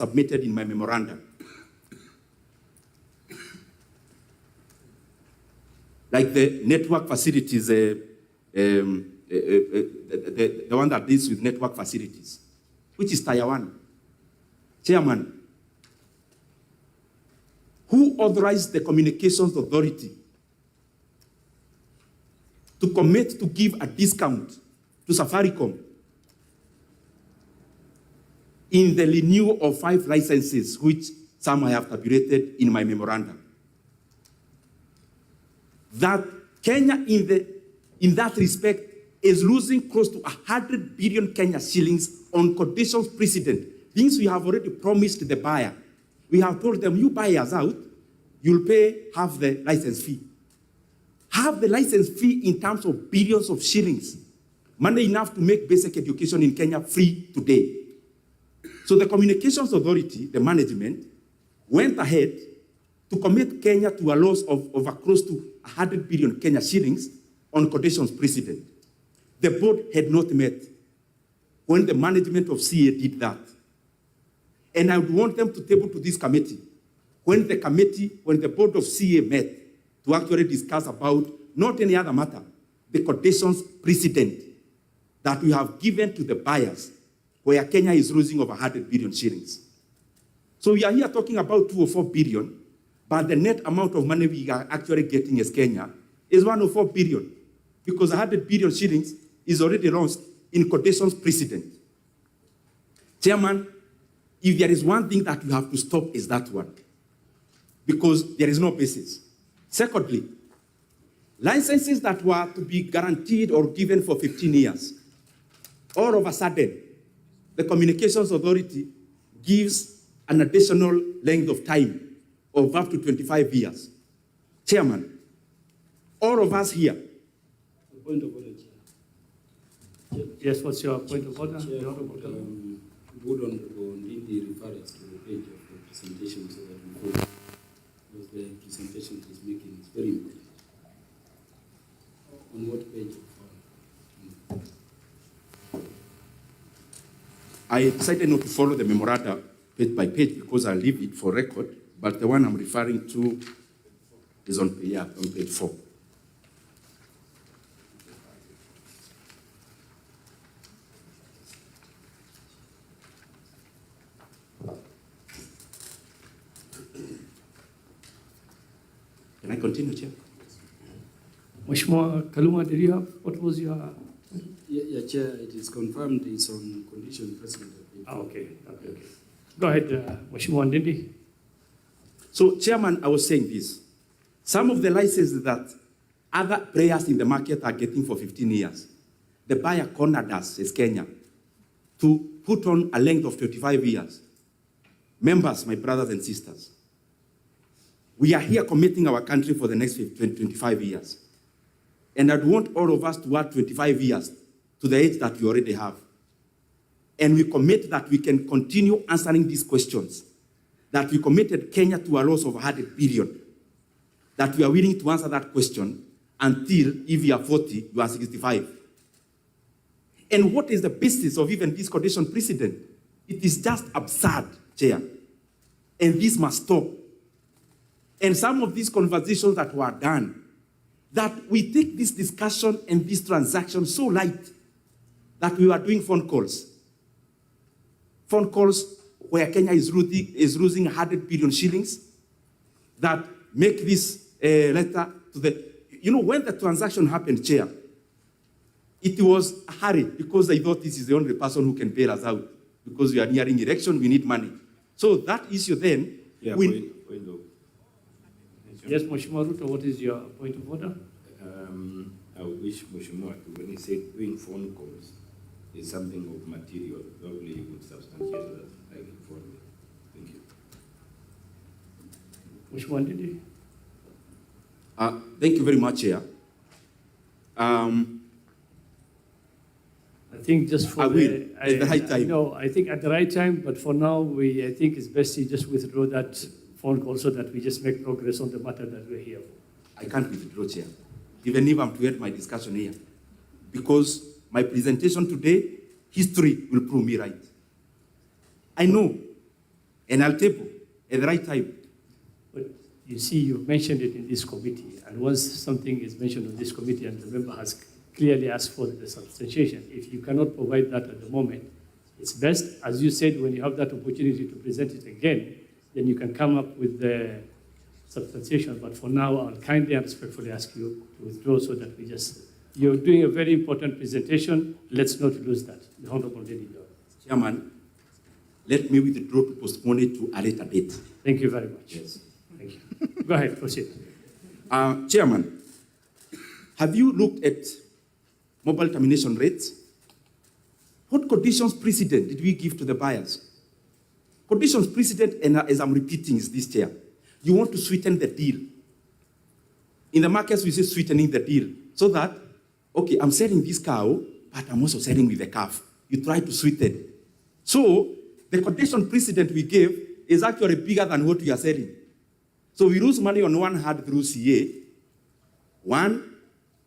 submitted in my memorandum. Like the network facilities, the one that deals with network facilities, which is Tier 1. Chairman, who authorized the Communications Authority to commit to give a discount to Safaricom in the renewal of 5 licenses, which some I have tabulated in my memorandum? That Kenya, in that respect, is losing close to 100 billion Kenya shillings on conditions precedent. Things we have already promised the buyer. We have told them, you buy us out, you'll pay half the license fee. Half the license fee in terms of billions of shillings. Money enough to make basic education in Kenya free today. So the Communications Authority, the management, went ahead to commit Kenya to a loss of close to 100 billion Kenya shillings on conditions precedent. The board had not met when the management of CA did that. And I would want them to table to this committee when the board of CA met to actually discuss about not any other matter, the conditions precedent that we have given to the buyers where Kenya is losing over 100 billion shillings. So we are here talking about 2 or 4 billion, but the net amount of money we are actually getting as Kenya is 104 billion, because 100 billion shillings is already lost in conditions precedent. Chairman, if there is one thing that you have to stop, is that one, because there is no basis. Secondly, licenses that were to be guaranteed or given for 15 years, all of a sudden, the Communications Authority gives an additional length of time of up to 25 years. Chairman, all of us here. Point of order, Chair. Yes, what's your point of order? Would Honorable Ndindi refer us to the page of the presentation so that we vote? Because the presentation he's making is very important. On what page? I decided not to follow the memoranda page by page because I leave it for record, but the one I'm referring to is on page 4. Can I continue, Chair? Mheshimiwa Kaluma, did you have, what was your? Yeah, Chair, it is confirmed it's on condition precedent. Okay. Go ahead, Mheshimiwa Ndindi. So, Chairman, I was saying this. Some of the licenses that other players in the market are getting for 15 years, the buyer cornered us as Kenya to put on a length of 35 years. Members, my brothers and sisters, we are here committing our country for the next 25 years. And I'd want all of us to add 25 years to the age that we already have. And we commit that we can continue answering these questions, that we committed Kenya to a loss of 100 billion, that we are willing to answer that question until, if you are 40, you are 65. And what is the basis of even this condition precedent? It is just absurd, Chair. And this must stop. And some of these conversations that were done, that we take this discussion and this transaction so light that we were doing phone calls. Phone calls where Kenya is losing 100 billion shillings that make this letter to the... You know, when the transaction happened, Chair, it was a hurry because they thought this is the only person who can bail us out because we are nearing election, we need money. So that issue then... Yeah, point of... Yes, Mheshimiwa Ruto, what is your point of order? I wish Mheshimiwa, when he said doing phone calls is something of material, probably he would substantiate that like for me. Thank you. Mheshimiwa Ndindi. Thank you very much, Chair. I think just for at the right time. No, I think at the right time, but for now, I think it's best to just withdraw that phone call so that we just make progress on the matter that we're here for. I can't withdraw, Chair, even if I'm to end my discussion here, because my presentation today, history will prove me right. I know and I'll table at the right time. But you see, you've mentioned it in this committee, and once something is mentioned on this committee and the member has clearly asked for the substantiation, if you cannot provide that at the moment, it's best, as you said, when you have that opportunity to present it again, then you can come up with the substantiation. But for now, I'll kindly and respectfully ask you to withdraw so that we just, you're doing a very important presentation. Let's not lose that. The Honorable Ndindi. Chairman, let me withdraw to postpone it to a later date. Thank you very much. Yes. Thank you. Go ahead, proceed. Chairman, have you looked at mobile termination rates? What conditions precedent did we give to the buyers? Conditions precedent, and as I'm repeating, is this, Chair. You want to sweeten the deal. In the markets, we say sweetening the deal. So that, okay, I'm selling this cow, but I'm also selling with the calf. You try to sweeten. So the condition precedent we gave is actually bigger than what we are selling. So we lose money on one hand through CA, one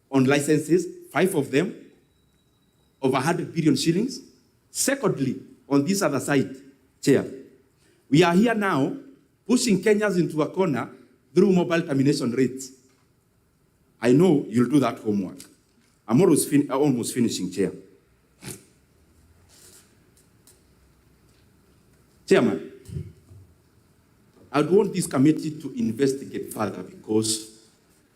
on licenses, 5 of them, over 100 billion shillings. Secondly, on this other side, Chair, we are here now pushing Kenyans into a corner through mobile termination rates. I know you'll do that homework. I'm almost finishing, Chair. Chairman, I'd want this committee to investigate further because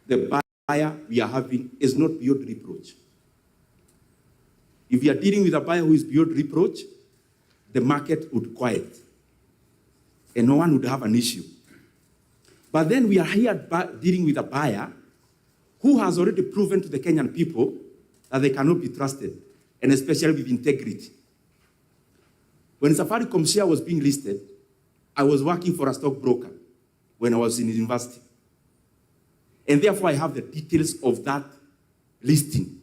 the buyer we are having is not beyond reproach. If we are dealing with a buyer who is beyond reproach, the market would quiet and no one would have an issue. But then we are here dealing with a buyer who has already proven to the Kenyan people that they cannot be trusted, and especially with integrity. When Safaricom share was being listed, I was working for a stockbroker when I was in university. And therefore, I have the details of that listing.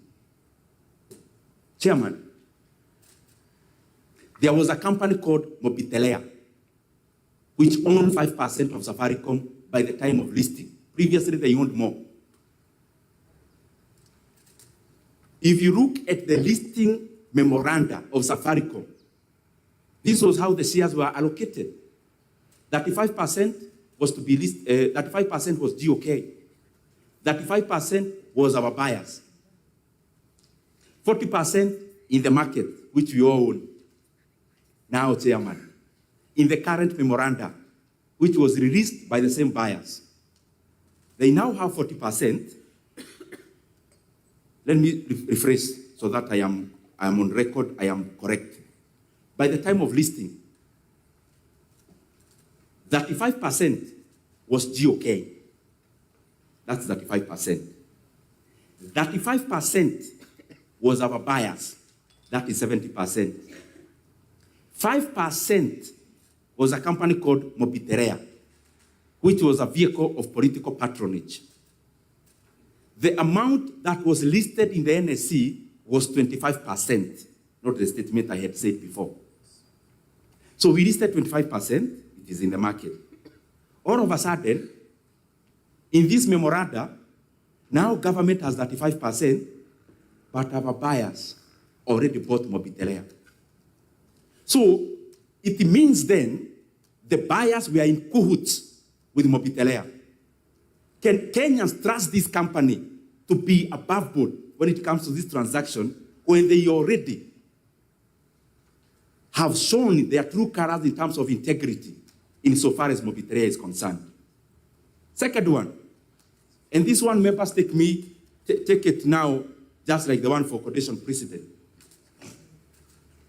Chairman, there was a company called Mobitelea, which owned 5% of Safaricom by the time of listing. Previously, they owned more. If you look at the listing memoranda of Safaricom, this was how the shares were allocated. 35% was to be listed, 35% was GOK. 35% was our buyers. 40% in the market, which we all own. Now, Chairman, in the current memoranda, which was released by the same buyers, they now have 40%. Let me rephrase so that I am on record, I am correct. By the time of listing, 35% was GOK. That's 35%. 35% was our buyers. That is 70%. 5% was a company called Mobitelea, which was a vehicle of political patronage. The amount that was listed in the NSC was 25%, not the statement I had said before. So we listed 25%, it is in the market. All of a sudden, in this memoranda, now government has 35%, but our buyers already bought Mobitelea. So it means then the buyers were in cahoots with Mobitelea. Can Kenyans trust this company to be above board when it comes to this transaction when they already have shown their true colors in terms of integrity insofar as Mobitelea is concerned? Second one, and this one members take it now just like the one for condition precedent.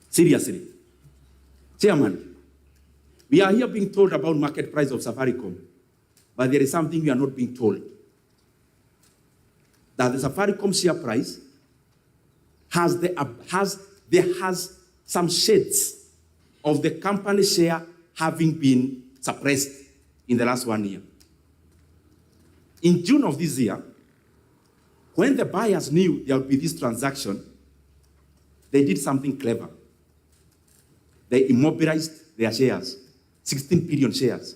Seriously. Chairman, we are here being told about market price of Safaricom, but there is something we are not being told. That the Safaricom share price has some shades of the company share having been suppressed in the last 1 year. In June of this year, when the buyers knew there would be this transaction, they did something clever. They immobilized their shares, 16 billion shares.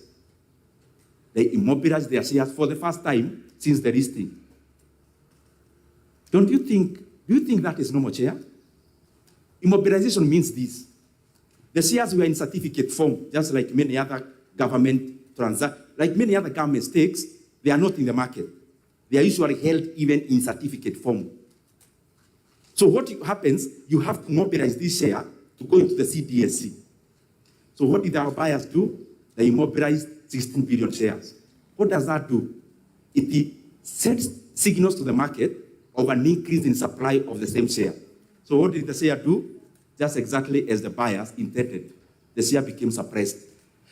They immobilized their shares for the first time since the listing. Do you think that is normal, Chair? Immobilization means this. The shares were in certificate form, just like many other government like many other government stakes, they are not in the market. They are usually held even in certificate form. So what happens, you have to mobilize this share to go into the CDSC. So what did our buyers do? They immobilized 16 billion shares. What does that do? It sends signals to the market of an increase in supply of the same share. So what did the share do? Just exactly as the buyers intended. The share became suppressed.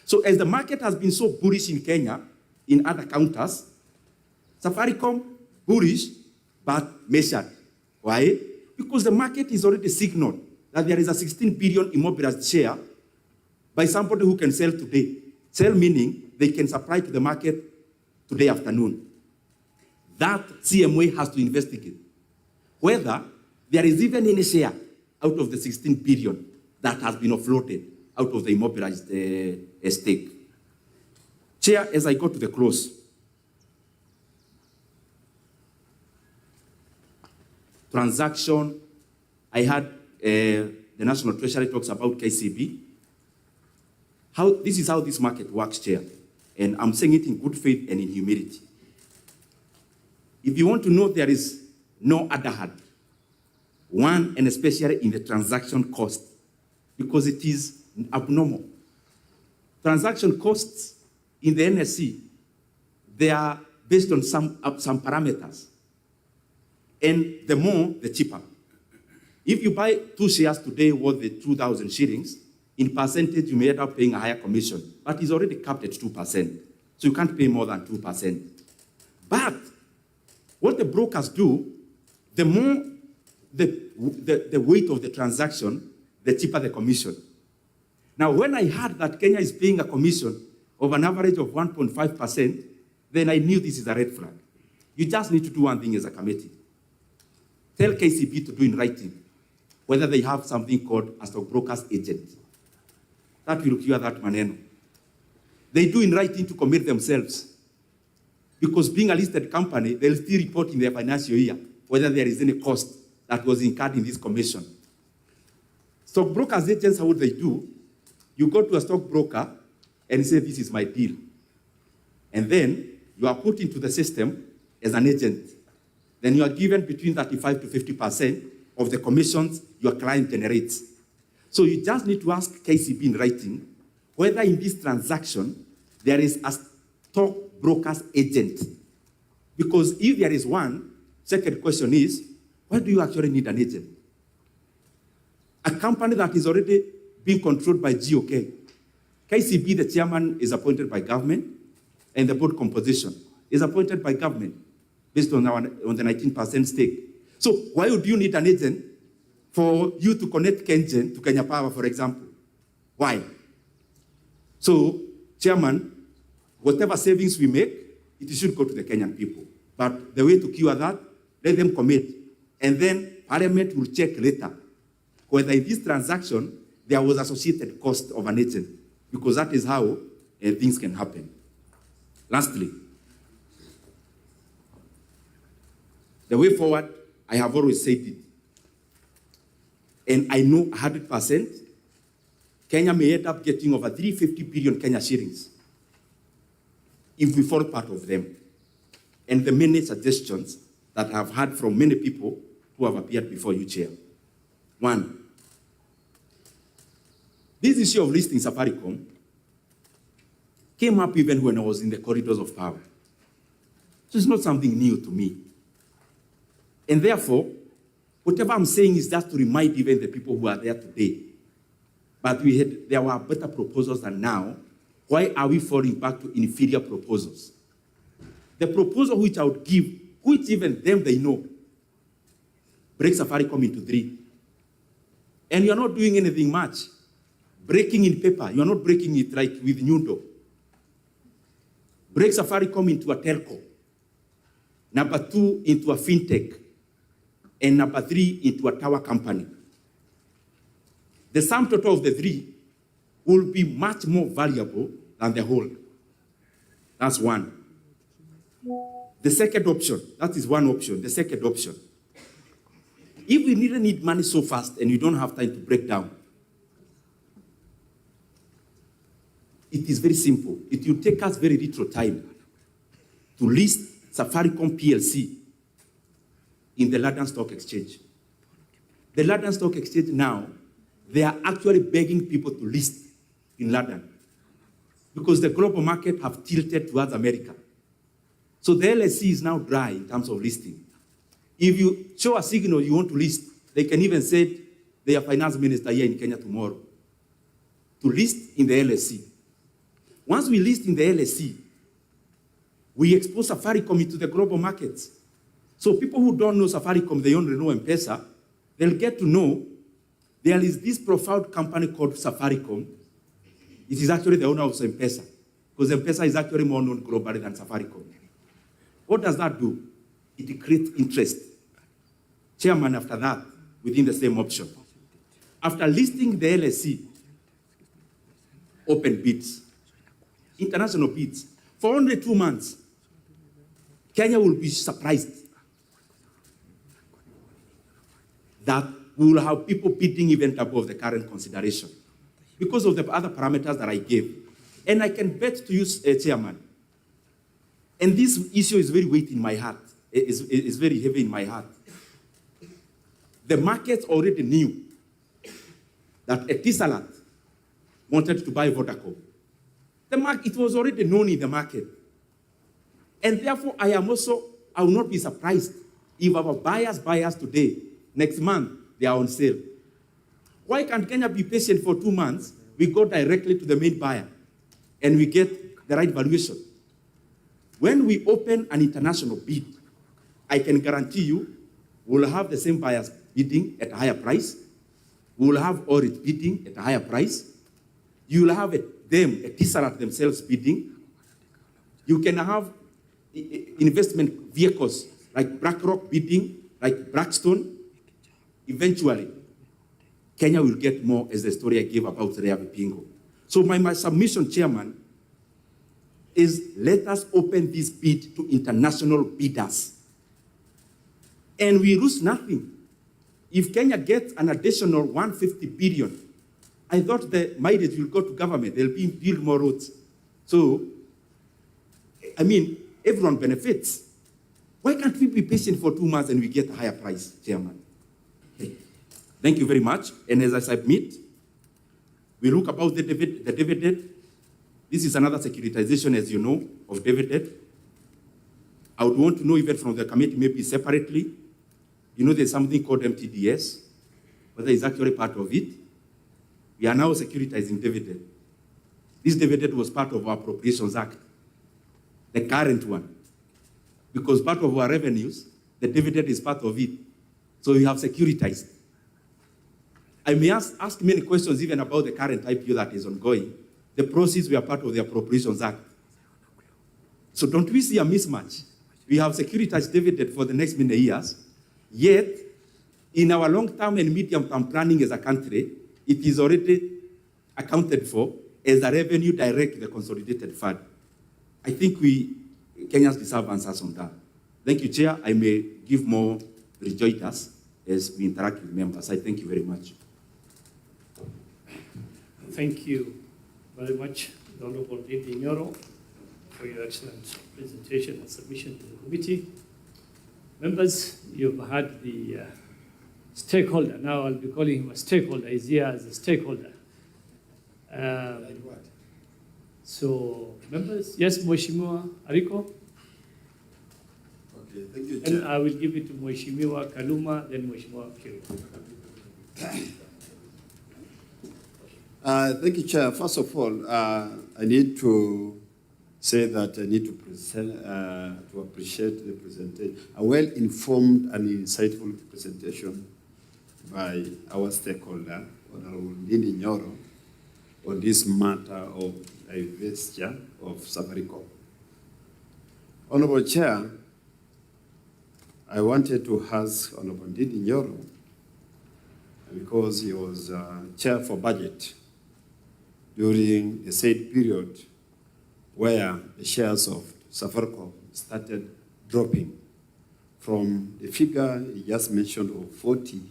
So as the market has been so bullish in Kenya, in other counters, Safaricom, bullish, but measured. Why? Because the market is already signaled that there is a 16 billion immobilized share by somebody who can sell today. Sell meaning they can supply to the market today afternoon. That CMA has to investigate whether there is even any share out of the 16 billion that has been offloaded out of the immobilized stake. Chair, as I go to the close, transaction, I had the National Treasury talks about KCB. This is how this market works, Chair. And I'm saying it in good faith and in humility. If you want to know, there is no other hand. One, and especially in the transaction cost, because it is abnormal. Transaction costs in the NSE, they are based on some parameters. And the more, the cheaper. If you buy 2 shares today worth the 2,000 shillings, in percentage, you may end up paying a higher commission, but it's already capped at 2%. So you can't pay more than 2%. But what the brokers do, the more the weight of the transaction, the cheaper the commission. Now, when I heard that Kenya is paying a commission of an average of 1.5%, then I knew this is a red flag. You just need to do one thing as a committee. Tell KCB to do in writing whether they have something called a stockbroker's agent. That will cure that maneno. They do in writing to commit themselves. Because being a listed company, they'll still report in their financial year whether there is any cost that was incurred in this commission. Stockbrokers agents, how would they do? You go to a stockbroker and say, this is my deal. And then you are put into the system as an agent. Then you are given between 35 to 50% of the commissions your client generates. So you just need to ask KCB in writing whether in this transaction there is a stockbroker's agent. Because if there is one, second question is, why do you actually need an agent? A company that is already being controlled by GOK. KCB, the chairman, is appointed by government, and the board composition is appointed by government based on the 19% stake. So why would you need an agent for you to connect Kengen to Kenya Power, for example? Why? So, chairman, whatever savings we make, it should go to the Kenyan people. But the way to cure that, let them commit. And then Parliament will check later whether in this transaction there was associated cost of an agent, because that is how things can happen. Lastly, the way forward, I have always said it, and I know 100%, Kenya may end up getting over 350 billion Kenya shillings if we fall part of them. And the many suggestions that I've heard from many people who have appeared before you, Chair. One, this issue of listing Safaricom came up even when I was in the corridors of power. So it's not something new to me. And therefore, whatever I'm saying is just to remind even the people who are there today. But there were better proposals than now. Why are we falling back to inferior proposals? The proposal which I would give, which even them they know, break Safaricom into 3. And you're not doing anything much. Breaking in paper, you're not breaking it like with Nyoro. Break Safaricom into a telco. Number 2, into a fintech. And number 3, into a tower company. The sum total of the 3 will be much more valuable than the whole. That's one. The second option, that is one option. The second option, if we really need money so fast and you don't have time to break down, it is very simple. It will take us very little time to list Safaricom PLC in the London Stock Exchange. The London Stock Exchange now, they are actually begging people to list in London because the global market have tilted towards America. So the LSE is now dry in terms of listing. If you show a signal you want to list, they can even send their finance minister here in Kenya tomorrow to list in the LSE. Once we list in the LSE, we expose Safaricom into the global markets. So people who don't know Safaricom, they only know M-Pesa, they'll get to know there is this profound company called Safaricom. It is actually the owner of M-Pesa, because M-Pesa is actually more known globally than Safaricom. What does that do? It creates interest. Chairman, after that, within the same option. After listing the LSE, open bids, international bids, for only 2 months, Kenya will be surprised that we will have people bidding even above the current consideration because of the other parameters that I gave. And I can bet to you, Chairman, and this issue is very weighty in my heart, is very heavy in my heart. The market already knew that Etisalat wanted to buy Vodacom. It was already known in the market. And therefore, I will not be surprised if our buyers today, next month, they are on sale. Why can't Kenya be patient for 2 months? We go directly to the main buyer and we get the right valuation. When we open an international bid, I can guarantee you we'll have the same buyers bidding at a higher price. We will have Orit bidding at a higher price. You will have them, Etisalat themselves bidding. You can have investment vehicles like BlackRock bidding, like Blackstone. Eventually, Kenya will get more, as the story I gave about Rea Vipingo. So my submission, Chairman, is let us open this bid to international bidders. And we lose nothing. If Kenya gets an additional 150 billion, I thought the mileage will go to government. They'll build more roads. So, I mean, everyone benefits. Why can't we be patient for 2 months and we get a higher price, Chairman? Okay. Thank you very much. And as I submit, we look about the dividend. This is another securitization, as you know, of dividend. I would want to know even from the committee, maybe separately. You know, there's something called MTDS, whether it's actually part of it. We are now securitizing dividend. This dividend was part of our Appropriations Act, the current one. Because part of our revenues, the dividend is part of it. So we have securitized. I may ask many questions even about the current IPO that is ongoing. The proceeds were part of the Appropriations Act. So don't we see a mismatch? We have securitized dividend for the next many years, yet in our long-term and medium-term planning as a country, it is already accounted for as a revenue direct to the consolidated fund. I think Kenyans deserve answers on that. Thank you, Chair. I may give more rejoinders as we interact with members. I thank you very much. Thank you very much, the Honorable Ndindi Nyoro, for your excellent presentation and submission to the committee. Members, you've had the stakeholder. Now I'll be calling him a stakeholder. He's here as a stakeholder. So, members, yes, Mheshimiwa Ariko? Okay, thank you, Chair. And I will give it to Mheshimiwa Kaluma, then Mheshimiwa Kiri. Thank you, Chair. First of all, I need to say that I need to present, to appreciate the presentation, a well-informed and insightful presentation by our stakeholder, Honorable Ndindi Nyoro, on this matter of divestiture of Safaricom. Honorable Chair, I wanted to ask Honorable Ndindi Nyoro, because he was Chair for Budget during the said period where the shares of Safaricom started dropping from the figure he just mentioned of 40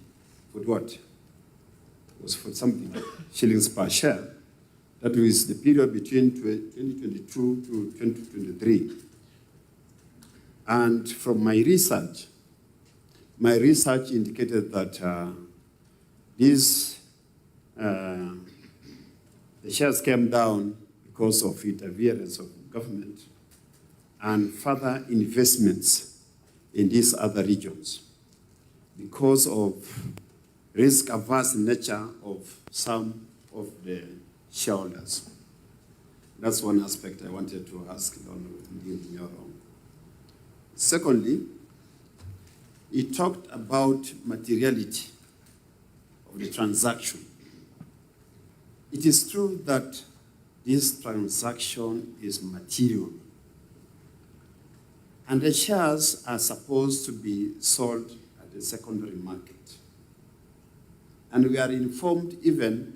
shillings per share. That is the period between 2022 to 2023. And from my research indicated that the shares came down because of interference of government and further investments in these other regions because of risk-averse nature of some of the shareholders. That's one aspect I wanted to ask Ndindi Nyoro. Secondly, he talked about materiality of the transaction. It is true that this transaction is material, and the shares are supposed to be sold at the secondary market. And we are informed even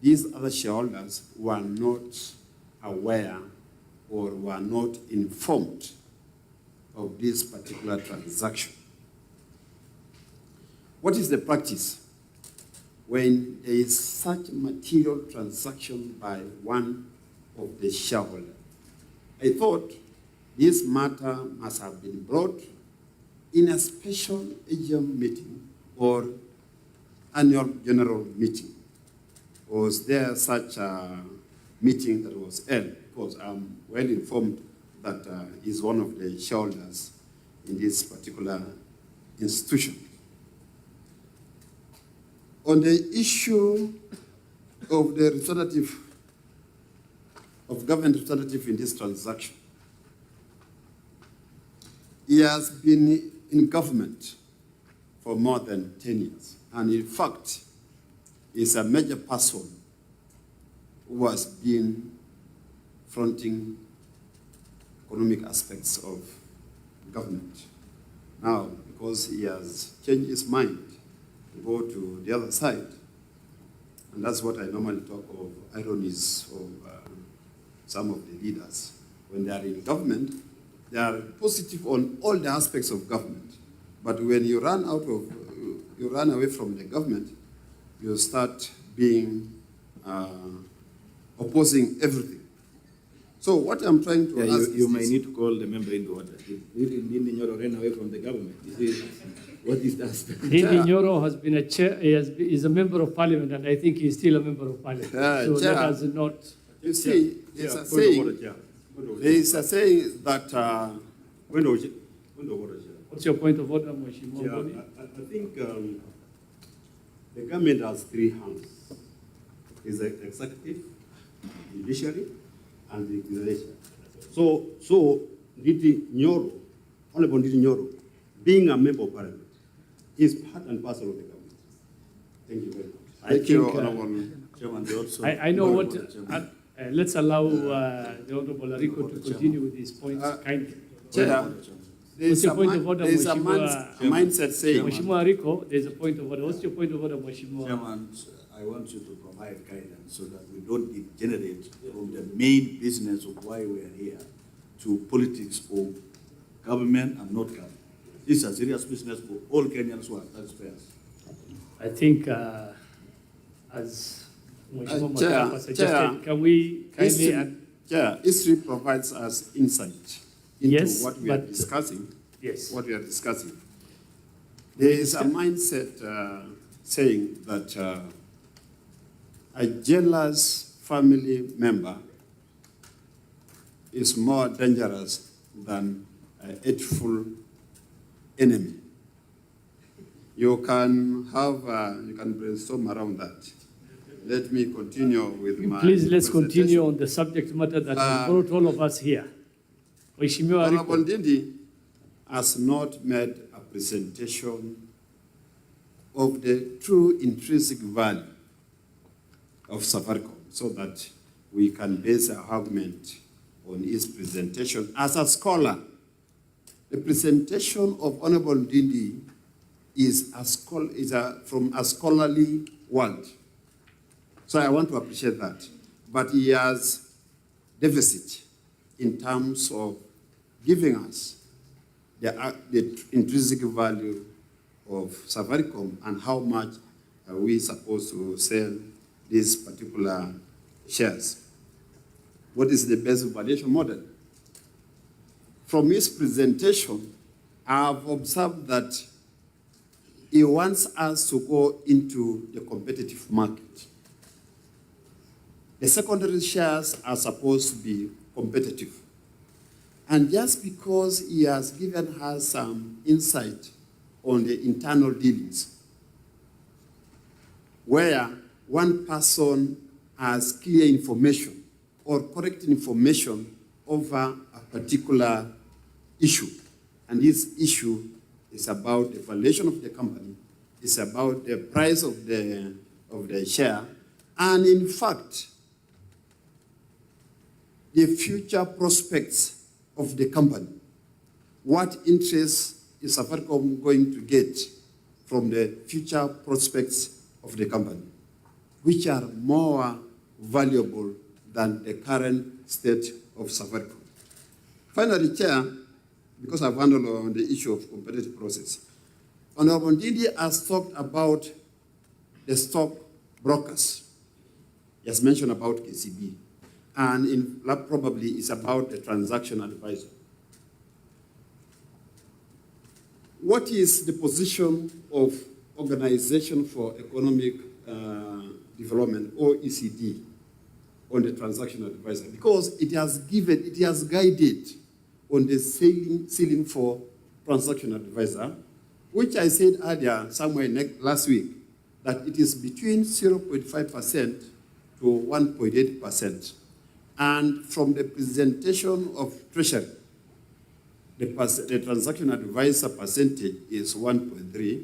these other shareholders were not aware or were not informed of this particular transaction. What is the practice when there is such material transaction by one of the shareholders? I thought this matter must have been brought in a special AGM meeting or annual general meeting. Was there such a meeting that was held? Because I'm well informed that he's one of the shareholders in this particular institution. On the issue of the representative, of government representative in this transaction, he has been in government for more than 10 years. And in fact, is a major person who has been fronting economic aspects of government. Now, because he has changed his mind to go to the other side, and that's what I normally talk of ironies of some of the leaders. When they are in government, they are positive on all the aspects of government. But when you run away from the government, you start being opposing everything. So what I'm trying to ask you may need to call the member in order. Did Ndindi Nyoro ran away from the government? What is the aspect? Ndindi Nyoro has been a chair, is a member of parliament, and I think he's still a member of parliament. So Chair, that has not. You see, there's a saying that What's your point of order, Mheshimiwa Mboni? I think the government has three hands. It's the executive, judiciary, and the legislature. So Ndindi Nyoro, Honorable Ndindi Nyoro, being a member of parliament, is part and parcel of the government. Thank you very much. Thank you, Honorable Chairman. They also I know what. Let's allow the Honorable Ariko to continue with his points kindly. Chair, there's your point of order, a mindset saying. Mheshimiwa Ariko, there's a point of order. What's your point of order, Mheshimiwa? Chairman, I want you to provide guidance so that we don't degenerate from the main business of why we are here to politics of government and not government. This is a serious business for all Kenyans who are taxpayers. I think, as Mheshimiwa Chair, Makapa suggested, can we kindly... History provides us insight into Yes, what we are but- discussing. Yes. What we are discussing. There is a mindset saying that a jealous family member is more dangerous than a hateful enemy. You can brainstorm around that. Let me continue with my Please, let's presentation. continue on the subject matter that has brought all of us here. Mheshimiwa Honorable Ariko. Ndindi has not made a presentation of the true intrinsic value of Safaricom so that we can base our argument on his presentation. As a scholar, the presentation of Honorable Ndindi is from a scholarly world. So I want to appreciate that. But he has deficit in terms of giving us the intrinsic value of Safaricom and how much are we supposed to sell these particular shares. what is the best valuation model. From his presentation, I have observed that he wants us to go into the competitive market. The secondary shares are supposed to be competitive. And just because he has given us some insight on the internal dealings, where one person has clear information or correct information over a particular issue, and this issue is about the valuation of the company, it's about the price of the share, and in fact, the future prospects of the company. What interest is Safaricom going to get from the future prospects of the company, which are more valuable than the current state of Safaricom? Finally, Chair, because I've handled on the issue of competitive process, Honorable Ndindi has talked about the stock brokers. He has mentioned about KCB. And probably it's about the transaction advisor. What is the position of Organization for Economic Development, OECD, on the transaction advisor? Because it has guided on the ceiling for transaction advisor, which I said earlier, somewhere last week, that it is between 0.5% to 1.8%. And from the presentation of Treasury, the transaction advisor percentage is 1.3,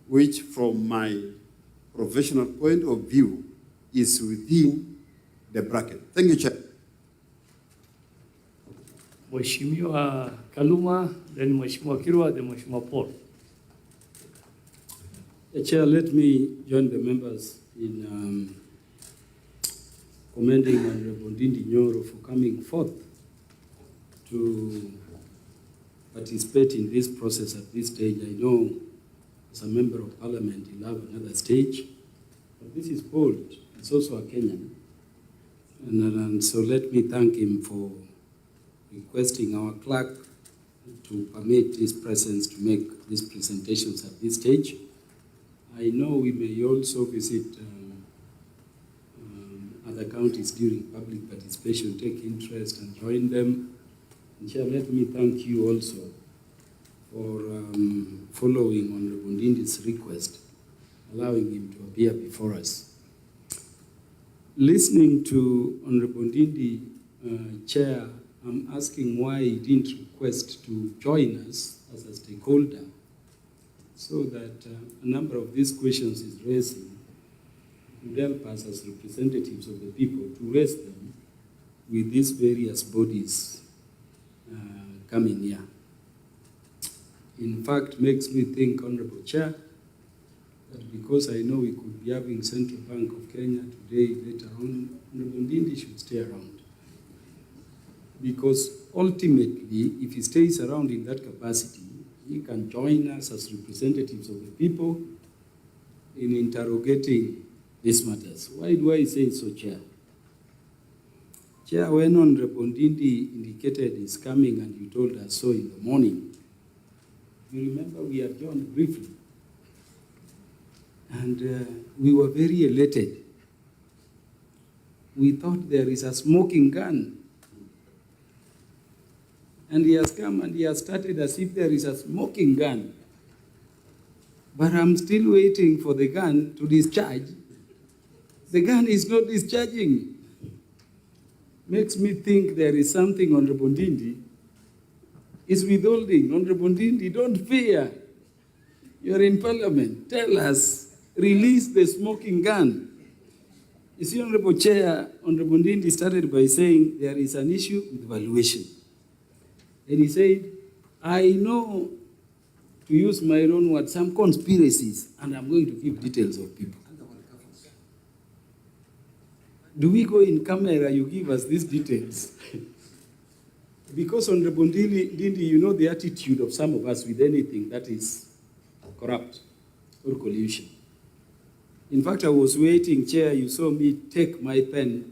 which from my professional point of view is within the bracket. Thank you, Chair. Mheshimiwa Kaluma, then Mheshimiwa Kirwa, then Mheshimiwa Paul. Chair, let me join the members in commending Honorable Ndindi Nyoro for coming forth to participate in this process at this stage. I know as a member of parliament he'll have another stage, but this is bold. He's also a Kenyan. And so let me thank him for requesting our clerk to permit his presence to make these presentations at this stage. I know we may also visit other counties during public participation, take interest and join them. And Chair, let me thank you also for following Honorable Ndindi's request, allowing him to appear before us. Listening to Honorable Ndindi, Chair, I'm asking why he didn't request to join us as a stakeholder, so that a number of these questions he's raising would help us as representatives of the people to raise them with these various bodies coming here. In fact, makes me think, Honorable Chair, that because I know we could be having Central Bank of Kenya today, later on, Honorable Ndindi should stay around. Because ultimately, if he stays around in that capacity, he can join us as representatives of the people in interrogating these matters. Why do I say so, Chair? Chair, when Honorable Ndindi indicated he's coming and you told us so in the morning, you remember we adjourned briefly. And we were very elated. We thought there is a smoking gun. And he has come and he has started as if there is a smoking gun. But I'm still waiting for the gun to discharge. The gun is not discharging. Makes me think there is something Honorable Ndindi is withholding. Honorable Ndindi, don't fear. You're in Parliament. Tell us, release the smoking gun. You see, Honorable Chair, Honorable Ndindi started by saying there is an issue with valuation. And he said, I know, to use my own word, some conspiracies, and I'm going to give details of people. Do we go in camera, you give us these details? Because Honorable Ndindi, you know the attitude of some of us with anything that is corrupt or collusion. In fact, I was waiting, Chair, you saw me take my pen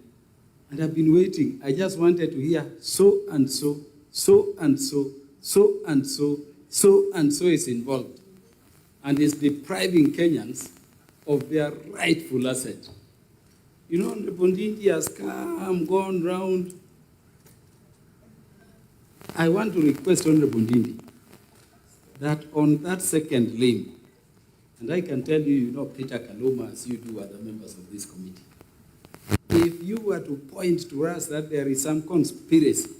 And I've been waiting. I just wanted to hear so and so, so and so, so and so, so and so is involved. And is depriving Kenyans of their rightful asset. You know, the Ndindi has come, gone round. I want to request Honorable Ndindi that on that second limb, and I can tell you, you know Peter Kaluma as you do other members of this committee, if you were to point to us that there is some conspiracy,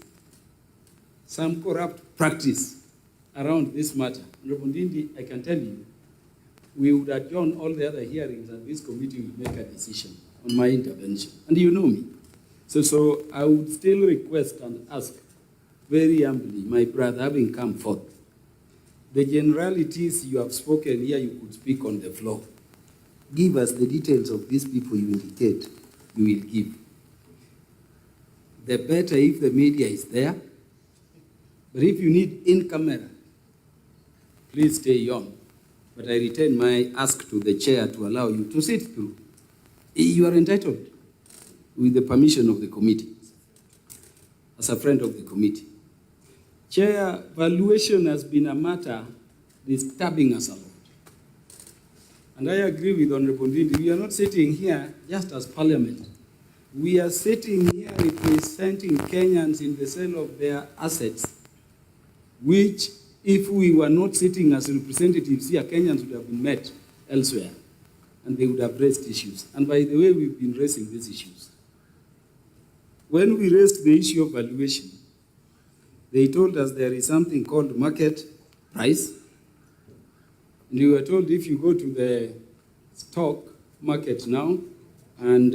some corrupt practice around this matter, Honorable Ndindi, I can tell you, we would adjourn all the other hearings and this committee will make a decision on my intervention. And you know me. So I would still request and ask very humbly, my brother, having come forth, the generalities you have spoken here, you could speak on the floor. Give us the details of these people you indicate you will give. The better if the media is there. But if you need in camera, please stay on. But I return my ask to the chair to allow you to sit through. You are entitled with the permission of the committee, as a friend of the committee. Chair, valuation has been a matter disturbing us a lot. And I agree with Honorable Ndindi. We are not sitting here just as parliament. We are sitting here representing Kenyans in the sale of their assets, which, if we were not sitting as representatives here, Kenyans would have been met elsewhere, and they would have raised issues. And by the way, we've been raising these issues. When we raised the issue of valuation, they told us there is something called market price. And we were told if you go to the stock market now, and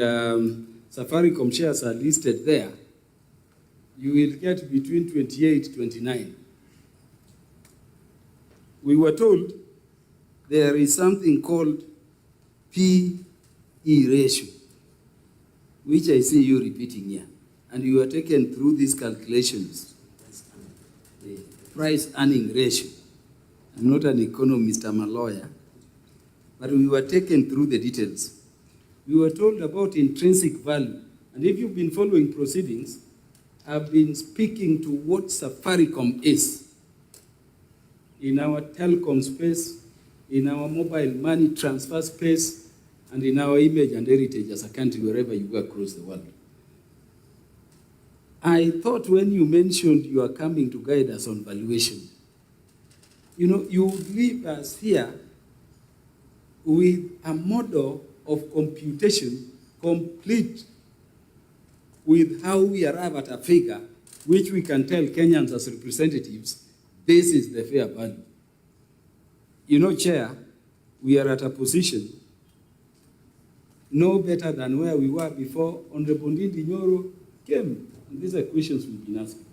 Safaricom shares are listed there, you will get between 28, 29. We were told there is something called P/E ratio, which I see you repeating here. And you were taken through these calculations. The price earning ratio. I'm not an economist, I'm a lawyer. But we were taken through the details. We were told about intrinsic value. And if you've been following proceedings, I've been speaking to what Safaricom is in our telecom space, in our mobile money transfer space, and in our image and heritage as a country wherever you go across the world. I thought when you mentioned you are coming to guide us on valuation, you know, you would leave us here with a model of computation complete with how we arrive at a figure which we can tell Kenyans as representatives, this is the fair value. You know, Chair, we are at a position no better than where we were before Honorable Ndindi Nyoro came. And these are questions we've been asking.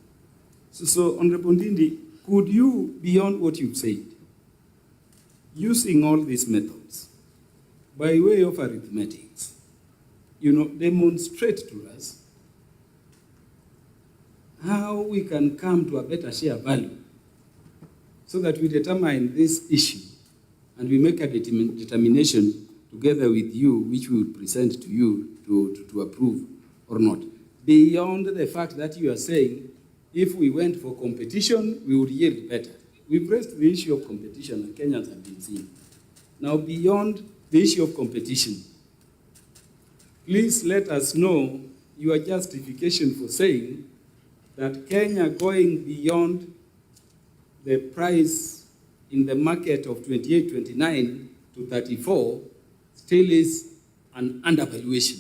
So Honorable Ndindi, could you, beyond what you've said, using all these methods, by way of arithmetics, you know, demonstrate to us how we can come to a better share value so that we determine this issue and we make a determination together with you, which we will present to you to approve or not. Beyond the fact that you are saying, if we went for competition, we would yield better. We've raised the issue of competition, and Kenyans have been seeing. Now, beyond the issue of competition, please let us know your justification for saying that Kenya going beyond the price in the market of 28, 29 to 34 still is an undervaluation.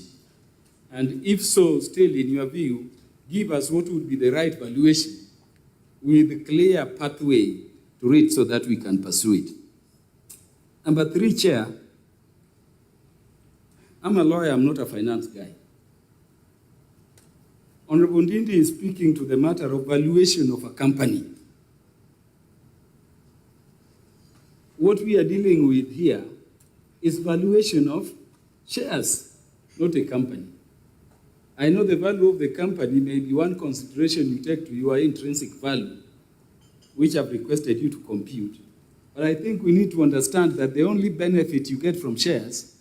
And if so, still in your view, give us what would be the right valuation with a clear pathway to it so that we can pursue it. Number 3, Chair, I'm a lawyer, I'm not a finance guy. Honorable Ndindi is speaking to the matter of valuation of a company. What we are dealing with here is valuation of shares, not a company. I know the value of the company may be one consideration you take to your intrinsic value, which I've requested you to compute. But I think we need to understand that the only benefit you get from shares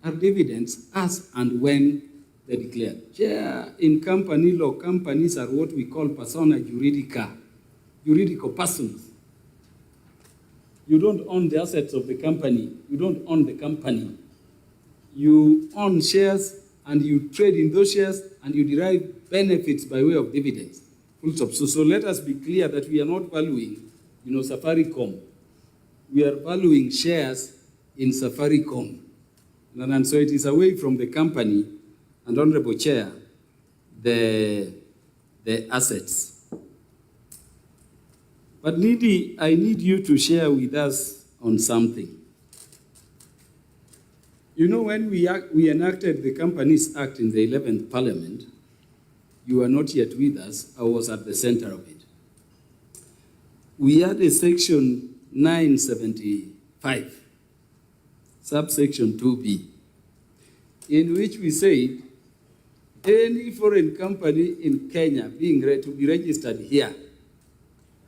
are dividends as and when they declared. Share in company law, companies are what we call persona jurídica, juridical persons. You don't own the assets of the company. You don't own the company. You own shares and you trade in those shares and you derive benefits by way of dividends. Full stop. So let us be clear that we are not valuing, Safaricom. We are valuing shares in Safaricom. And so it is away from the company and, Honorable Chair, the assets. But Ndindi, I need you to share with us on something. When we enacted the Companies Act in the 11th Parliament, you were not yet with us. I was at the center of it. We had a section 975, subsection 2B, in which we said any foreign company in Kenya to be registered here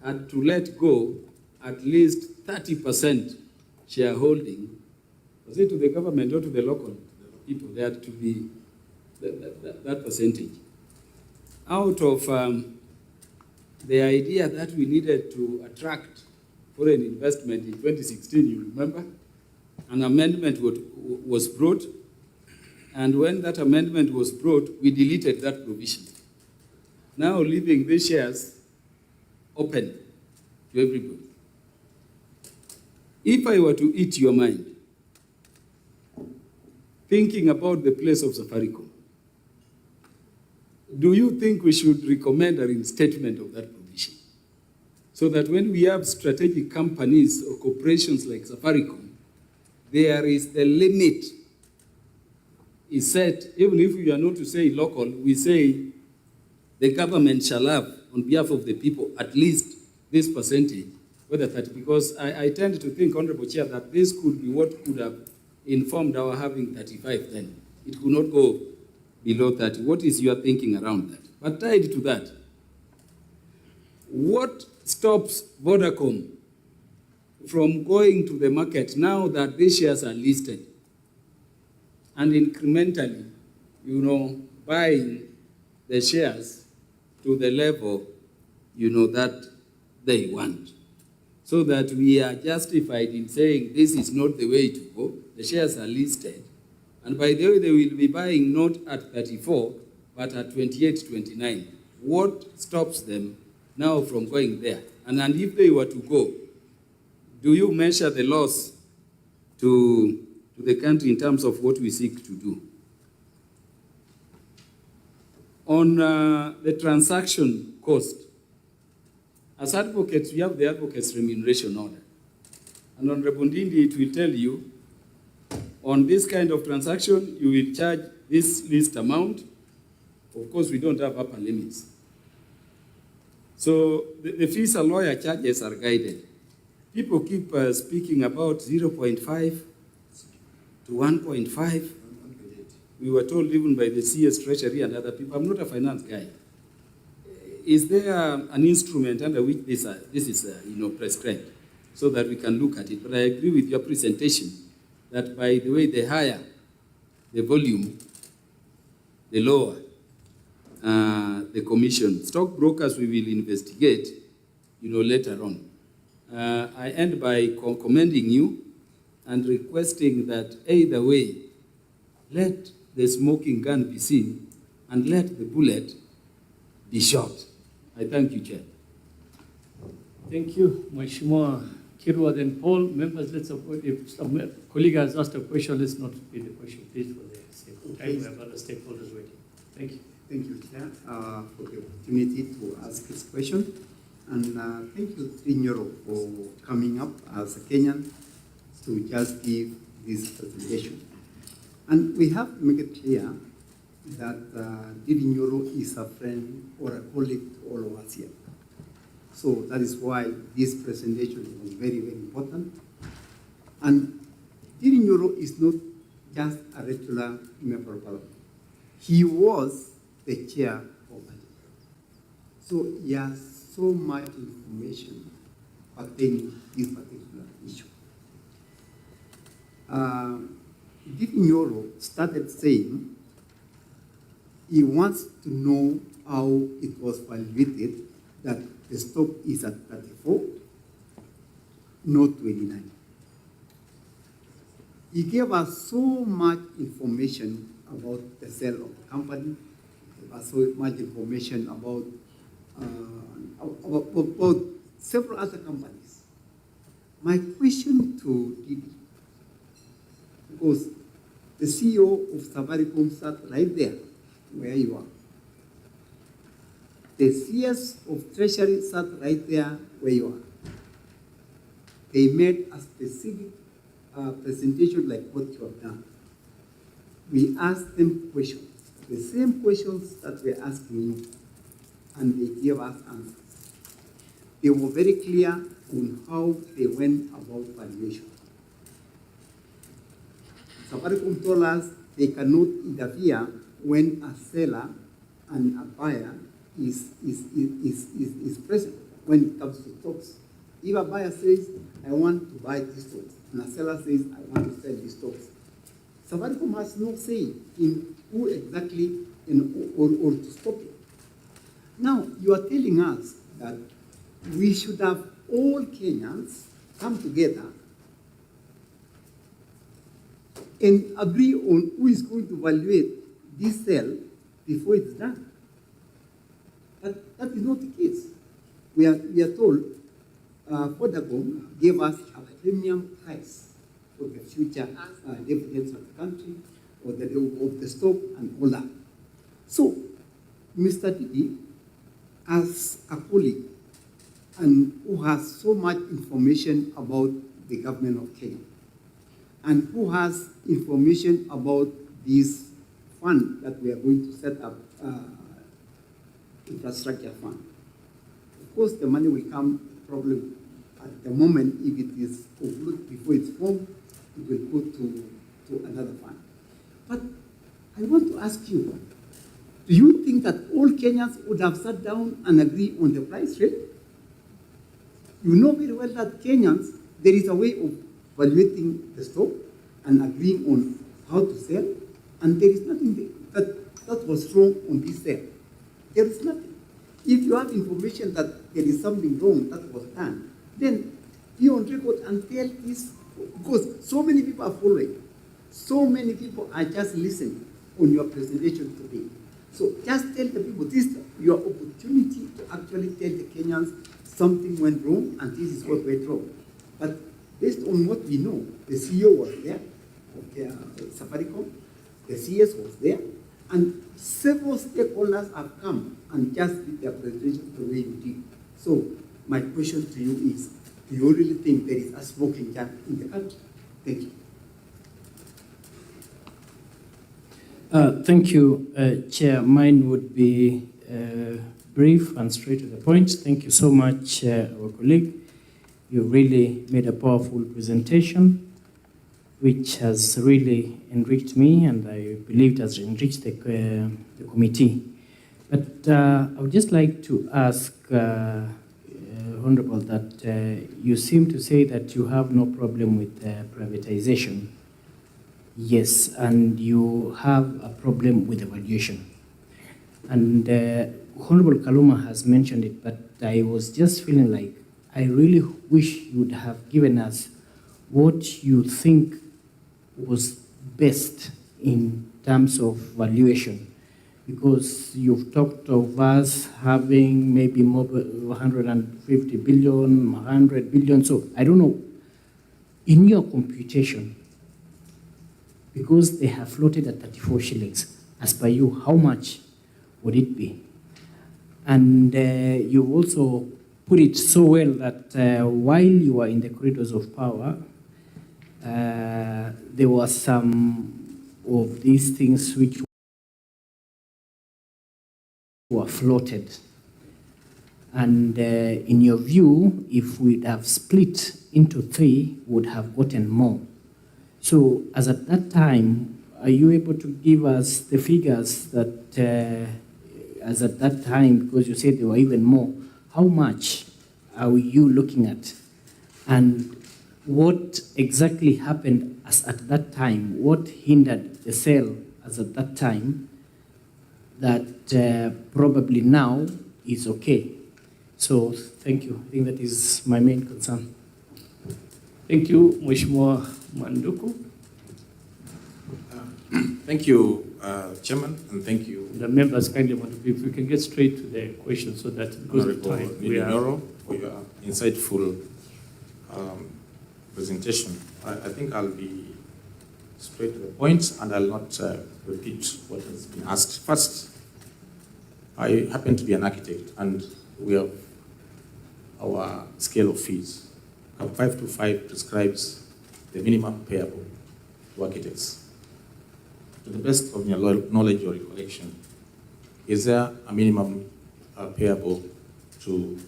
had to let go at least 30% shareholding. Was it to the government or to the local people? There had to be that percentage. Out of the idea that we needed to attract foreign investment in 2016, you remember, an amendment was brought, and when that amendment was brought, we deleted that provision. Now leaving these shares open to everybody. If I were to eat your mind, thinking about the place of Safaricom, do you think we should recommend a reinstatement of that provision? So that when we have strategic companies or corporations like Safaricom, there is the limit is set, even if we are not to say local, we say the government shall have, on behalf of the people, at least this percentage, whether 30, because I tend to think, Honorable Chair, that this could be what could have informed our having 35 then. It could not go below 30. What is your thinking around that? But tied to that, what stops Vodacom from going to the market now that these shares are listed and incrementally, buying the shares to the level, that they want, so that we are justified in saying this is not the way to go. The shares are listed. And by the way, they will be buying not at 34, but at 28, 29. What stops them now from going there? And if they were to go, do you measure the loss to the country in terms of what we seek to do? On the transaction cost, as advocates, we have the advocates' remuneration order. And Honorable Ndindi, it will tell you, on this kind of transaction, you will charge this least amount. Of course, we don't have upper limits. So the fees a lawyer charges are guided. People keep speaking about 0.5 to 1.5. We were told even by the CS Treasury and other people. I'm not a finance guy. Is there an instrument under which this is prescribed so that we can look at it? But I agree with your presentation that, by the way, the higher the volume, the lower the commission. Stockbrokers, we will investigate, later on. I end by commending you and requesting that either way, let the smoking gun be seen and let the bullet be shot. I thank you, Chair. Thank you, Mheshimiwa Kirwa. Then Paul, members, if some colleague has asked a question, let's not repeat the question, please, for the sake of time. We have other stakeholders waiting. Thank you. Thank you, Chair, for the opportunity to ask this question. And thank you, Nyoro, for coming up as a Kenyan to just give this presentation. And we have to make it clear that Ndindi Nyoro is a friend or a colleague to all of us here. So that is why this presentation was very, very important. And Ndindi Nyoro is not just a regular member of parliament. He was the chair of it. So he has so much information pertaining this particular issue. Ndindi Nyoro started saying he wants to know how it was validated that the stock is at 34, not 29. He gave us so much information about the sale of the company. He gave us so much information about several other companies. My question to Ndindi, because the CEO of Safaricom sat right there where you are. The CS of Treasury sat right there where you are. They made a specific presentation like what you have done. We asked them questions, the same questions that we're asking you, and they gave us answers. They were very clear on how they went about valuation. Safaricom told us they cannot interfere when a seller and a buyer is present when it comes to stocks. If a buyer says, I want to buy these stocks, and a seller says, I want to sell these stocks, Safaricom has no say in who exactly or to stop it. Now, you are telling us that we should have all Kenyans come together and agree on who is going to evaluate this sale before it's done. That is not the case. We are told Vodacom gave us a premium price for the future dividends of the country, or of the stock and all that. So, Mr. Ndindi, as a colleague, and who has so much information about the government of Kenya, and who has information about this fund that we are going to set up, infrastructure fund. Of course, the money will come probably at the moment, if it is concluded before it's formed, it will go to another fund. But I want to ask you, do you think that all Kenyans would have sat down and agreed on the price rate? You know very well that Kenyans, there is a way of evaluating the stock and agreeing on how to sell, and there is nothing that was wrong on this sale. There is nothing. If you have information that there is something wrong that was done, then be on record and tell this, because so many people are following. So many people are just listening on your presentation today. So just tell the people, this is your opportunity to actually tell the Kenyans something went wrong and this is what went wrong. But based on what we know, the CEO was there, okay, Safaricom, the CS was there, and several stakeholders have come and just did their presentation the way you did. So my question to you is, do you really think there is a smoking gun in the country? Thank you. Thank you, Chair. Mine would be brief and straight to the point. Thank you so much, our colleague. You really made a powerful presentation, which has really enriched me, and I believe it has enriched the committee. But I would just like to ask, Honorable, that you seem to say that you have no problem with privatization. Yes, and you have a problem with evaluation. And Honorable Kaluma has mentioned it, but I was just feeling like I really wish you would have given us what you think was best in terms of valuation. Because you've talked of us having maybe more 150 billion, 100 billion. So I don't know, in your computation, because they have floated at 34 shillings, as per you, how much would it be? And you also put it so well that while you were in the corridors of power, there were some of these things which were floated. And in your view, if we'd have split into three, we would have gotten more. So as at that time, are you able to give us the figures that as at that time, because you said there were even more, how much are you looking at? And what exactly happened as at that time? What hindered the sale as at that time? that probably now is okay. So thank you. I think that is my main concern. Thank you, Mheshimiwa Manduku. Thank you, Chairman, and thank you, The members kindly want to be, if we can get straight to the question so that because of Honorable time, we are. Nyoro, for your insightful presentation. I think I'll be straight to the point and I'll not repeat what has been asked. First, I happen to be an architect and we have our scale of fees. 525 prescribes the minimum payable to architects. To the best of your knowledge or recollection, is there a minimum payable to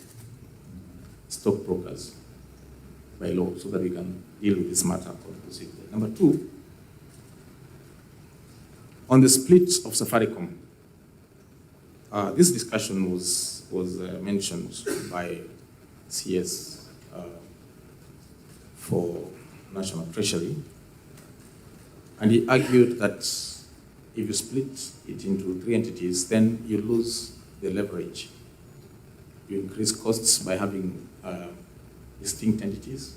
stockbrokers by law so that we can deal with this matter conclusively? Number two, on the split of Safaricom, this discussion was mentioned by CS for National Treasury, and he argued that if you split it into 3 entities, then you lose the leverage. You increase costs by having distinct entities.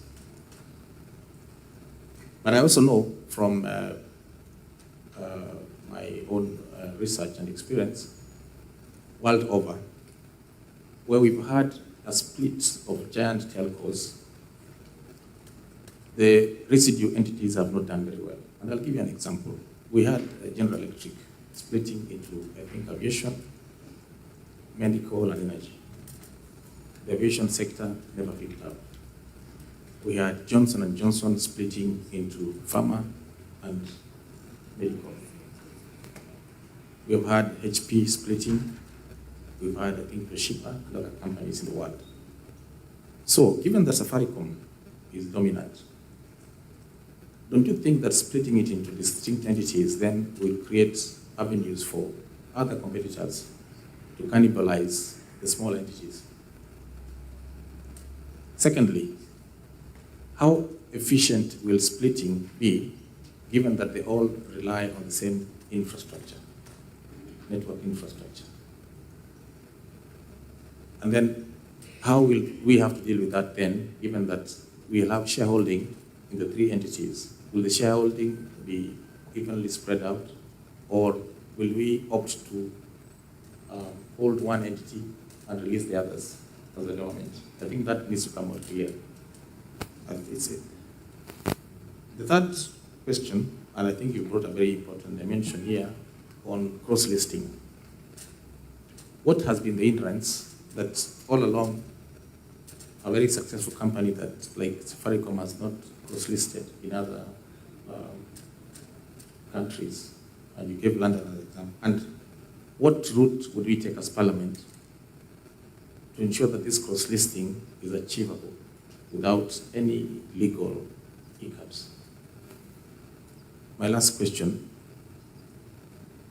But I also know from my own research and experience world over, where we've had a split of giant telcos, the residue entities have not done very well. And I'll give you an example. We had General Electric splitting into, I think, aviation, medical, and energy. The aviation sector never picked up. We had Johnson & Johnson splitting into pharma and medical. We've had HP splitting. We've had, I think, Toshiba and other companies in the world. So, given that Safaricom is dominant, don't you think that splitting it into distinct entities then will create avenues for other competitors to cannibalize the small entities? Secondly, how efficient will splitting be given that they all rely on the same infrastructure, network infrastructure? And then how will we have to deal with that then, given that we'll have shareholding in the 3 entities? Will the shareholding be evenly spread out, or will we opt to hold one entity and release the others as the government? I think that needs to come out clear. It's it. The third question, and I think you brought a very important dimension here on cross-listing. What has been the hindrance that all along a very successful company that, like Safaricom, has not cross-listed in other countries? And you gave London as an example. And what route would we take as Parliament to ensure that this cross-listing is achievable without any legal hiccups? My last question,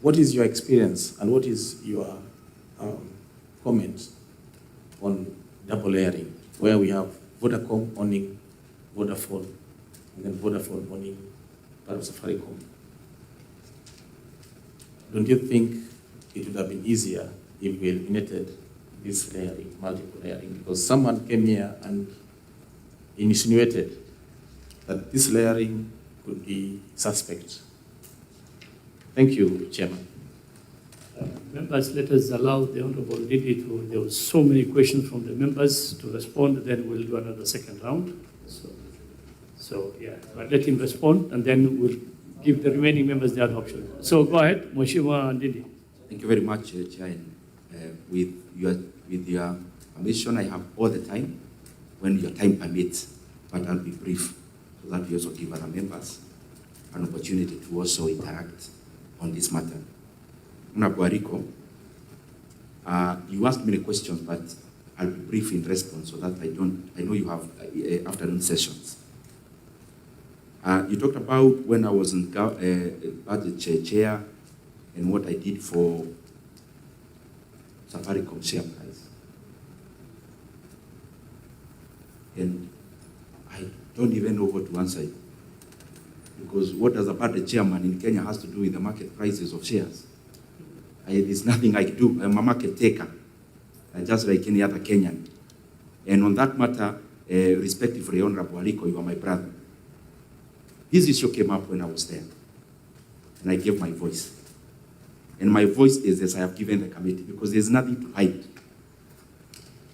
what is your experience and what is your comment on double layering, where we have Vodacom owning Vodafone and then Vodafone owning part of Safaricom? Don't you think it would have been easier if we eliminated this layering, multiple layering? Because someone came here and insinuated that this layering could be suspect. Thank you, Chairman. Members, let us allow the Honorable Ndindi to, there were so many questions from the members to respond, then we'll do another second round. So yeah, but let him respond, and then we'll give the remaining members the other option. So go ahead, Mheshimiwa Ndindi. Thank you very much, Chair. With your permission, I have all the time when your time permits, but I'll be brief so that we also give other members an opportunity to also interact on this matter. Honorable Ariko, you asked many questions, but I'll be brief in response so that I know you have afternoon sessions. You talked about when I was in budget chair and what I did for Safaricom share price. And I don't even know what to answer you. Because what does a budget chairman in Kenya has to do with the market prices of shares? there's nothing I can do. I'm a market taker, just like any other Kenyan. And on that matter, respective for the Honorable Aliko, you are my brother. This issue came up when I was there, and I gave my voice. And my voice is as I have given the committee, because there's nothing to hide.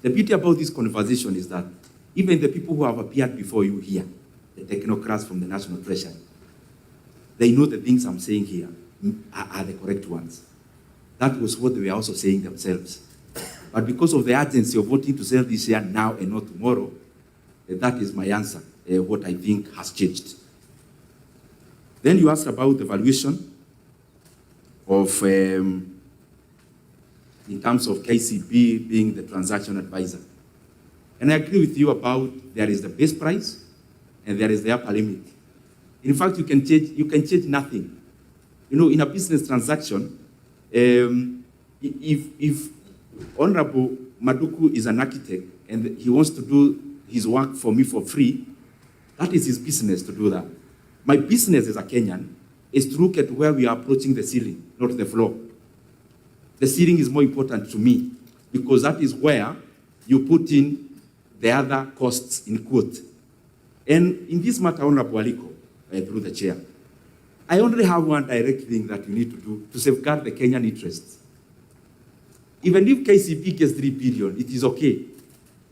The beauty about this conversation is that even the people who have appeared before you here, the technocrats from the National Treasury, they know the things I'm saying here are the correct ones. That was what they were also saying themselves. But because of the urgency of voting to sell this year now and not tomorrow, that is my answer, what I think has changed. Then you asked about the valuation of, in terms of KCB being the transaction advisor. And I agree with you about there is the base price and there is the upper limit. In fact, you can change nothing. You know, in a business transaction, if Honorable Maduku is an architect and he wants to do his work for me for free, that is his business to do that. My business as a Kenyan is to look at where we are approaching the ceiling, not the floor. The ceiling is more important to me because that is where you put in the other costs in quote. And in this matter, Honorable Aliko, through the chair, I only have one direct thing that you need to do to safeguard the Kenyan interests. Even if KCB gets 3 billion, it is okay.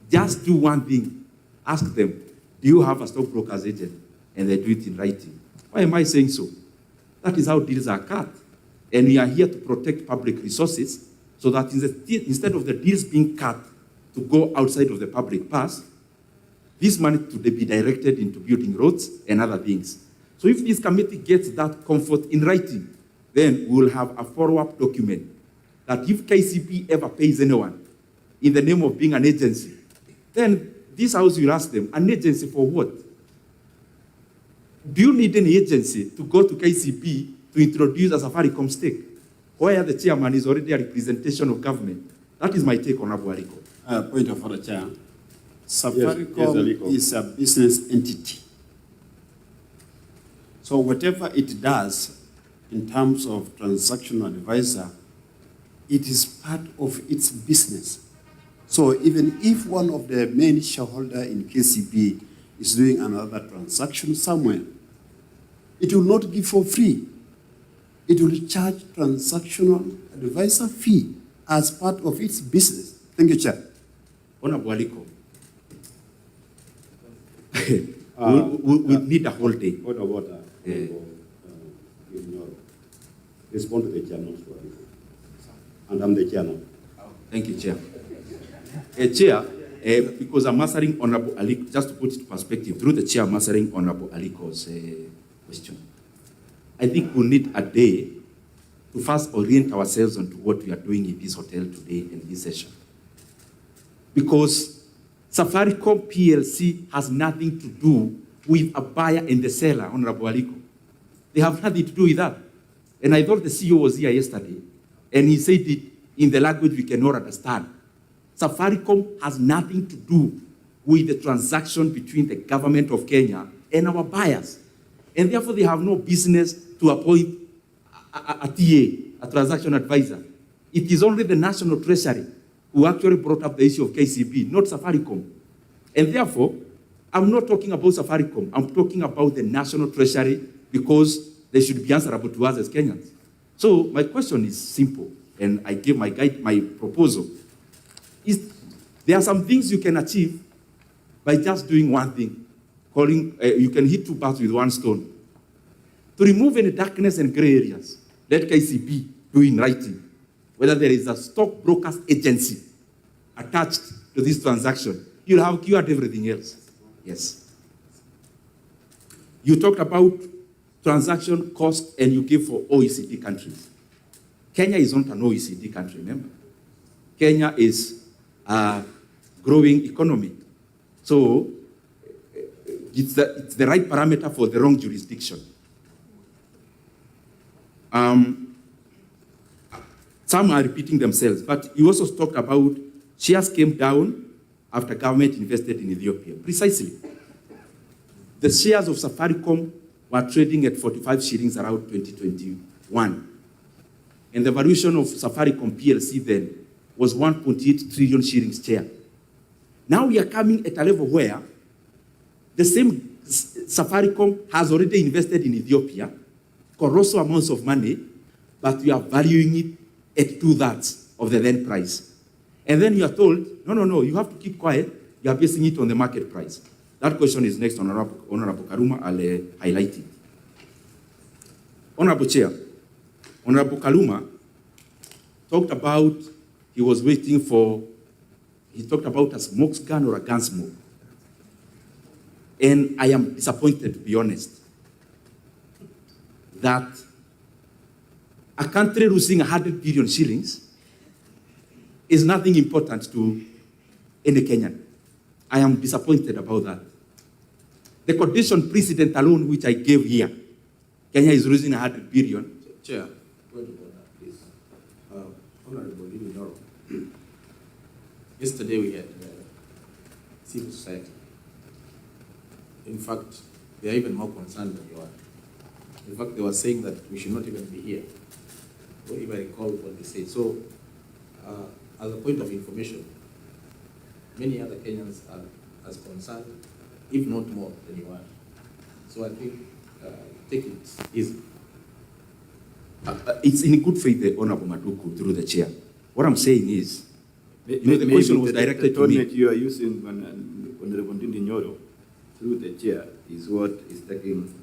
Just do one thing. Ask them, do you have a stockbroker's agent? And they do it in writing. Why am I saying so? That is how deals are cut. And we are here to protect public resources so that instead of the deals being cut to go outside of the public purse, this money to be directed into building roads and other things. So if this committee gets that comfort in writing, then we will have a follow-up document that if KCB ever pays anyone in the name of being an agency, then this house will ask them, an agency for what? Do you need any agency to go to KCB to introduce a Safaricom stake, where the chairman is already a representation of government? That is my take on Abu Aliko. Point of order, Chair. Safaricom is a business entity. So whatever it does in terms of transactional advisor, it is part of its business. So even if one of the main shareholder in KCB is doing another transaction somewhere, it will not give for free. It will charge transactional advisor fee as part of its business. Thank you, Chair. Honorable Aliko, we need a whole day. Order of order. Respond to the chair, not to Aliko. And I'm the chair now. Thank you, Chair. Chair, because I'm answering Honorable Aliko, just to put it in perspective, through the chair, I'm answering Honorable Aliko's question. I think we need a day to first orient ourselves onto what we are doing in this hotel today in this session. Because Safaricom PLC has nothing to do with a buyer and the seller, Honorable Aliko. They have nothing to do with that. And I thought the CEO was here yesterday, and he said it in the language we cannot understand. Safaricom has nothing to do with the transaction between the government of Kenya and our buyers. And therefore, they have no business to appoint a TA, a transaction advisor. It is only the National Treasury who actually brought up the issue of KCB, not Safaricom. And therefore, I'm not talking about Safaricom. I'm talking about the National Treasury because they should be answerable to us as Kenyans. So my question is simple, and I give my proposal. There are some things you can achieve by just doing one thing. You can hit 2 birds with 1 stone. To remove any darkness and gray areas, let KCB do in writing whether there is a stockbrokers agency attached to this transaction. You'll have cured everything else. Yes. You talked about transaction cost and you give for OECD countries. Kenya is not an OECD country, remember? Kenya is a growing economy. So it's the right parameter for the wrong jurisdiction. Some are repeating themselves, but you also talked about shares came down after government invested in Ethiopia. Precisely. The shares of Safaricom were trading at 45 shillings around 2021. and the valuation of Safaricom PLC then was 1.8 trillion shillings chair. Now we are coming at a level where the same Safaricom has already invested in Ethiopia, colossal amounts of money, but we are valuing it at 2/3 of the then price. And then you are told, no, you have to keep quiet. You are basing it on the market price. That question is next, Honorable Karuma. I'll highlight it. Honorable Chair, Honorable Kaluma talked about he talked about a smoke gun or a gun smoke. And I am disappointed, to be honest, that a country losing 100 billion shillings is nothing important to any Kenyan. I am disappointed about that. The condition precedent alone, which I gave here, Kenya is losing 100 billion. Chair, point of order, please. Honorable Nyoro, yesterday we had civil society. In fact, they are even more concerned than you are. In fact, they were saying that we should not even be here, or if I recall what they said. So, as a point of information, many other Kenyans are as concerned, if not more, than you are. So I think, take it easy. It's in good faith, the Honorable Maduku, through the chair. What I'm saying is, the question was directed to me. The tone you are using, Honorable Ndindi Nyoro, through the chair, is what is taking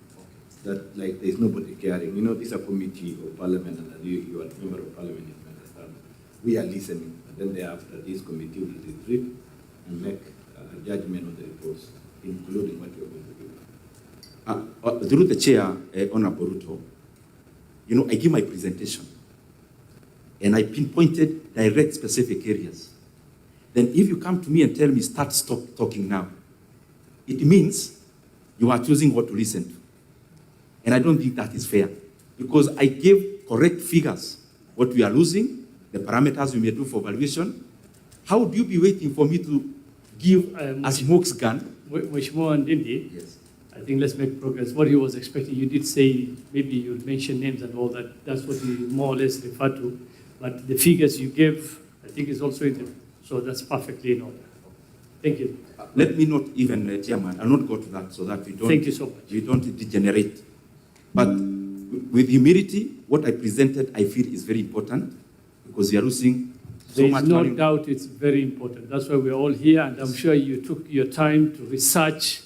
that, like, there is nobody caring. You know, this is a committee of parliament, and you are a member of parliament, you understand. We are listening, and then thereafter, this committee will retreat and make a judgment on the reports, including what you are going to do. Through the chair, Honorable Ruto, you know, I give my presentation, and I pinpointed direct specific areas. Then if you come to me and tell me, stop talking now, it means you are choosing what to listen to. And I don't think that is fair, because I gave correct figures, what we are losing, the parameters we may do for valuation. How would you be waiting for me to give a smoke gun? Mheshimiwa Ndindi, Yes. I think let's make progress. What he was expecting, you did say maybe you'd mention names and all that. That's what he more or less referred to. But the figures you gave, I think, is also in there. So that's perfectly in order. Thank you. Let me not even, Chairman, I'll not go to that so that we don't, Thank you so much. we don't degenerate. But with humility, what I presented, I feel is very important, because we are losing so There much is no money. doubt it's very important. That's why we're all here, and I'm sure you took your time to research,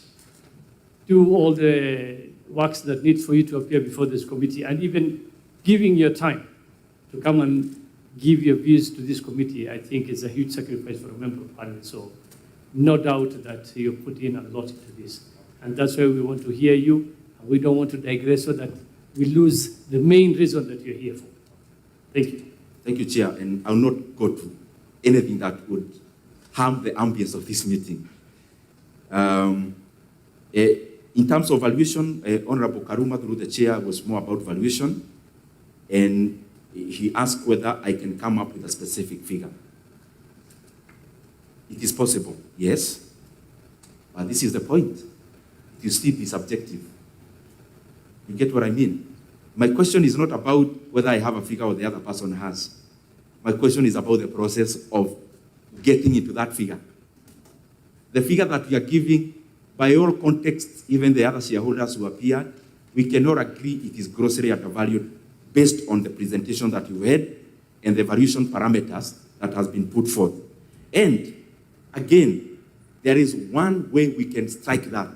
do all the works that need for you to appear before this committee, and even giving your time to come and give your views to this committee, I think is a huge sacrifice for a member of parliament. So no doubt that you put in a lot into this. And that's why we want to hear you. And we don't want to digress so that we lose the main reason that you're here for. Thank you. Thank you, Chair, and I'll not go to anything that would harm the ambience of this meeting. In terms of valuation, Honorable Karuma, through the chair, was more about valuation, and he asked whether I can come up with a specific figure. It is possible, yes, but this is the point. It will still be subjective. You get what I mean? My question is not about whether I have a figure or the other person has. My question is about the process of getting into that figure. The figure that we are giving, by all contexts, even the other shareholders who appeared, we cannot agree it is grossly undervalued based on the presentation that you had and the valuation parameters that has been put forth. And again, there is one way we can strike that.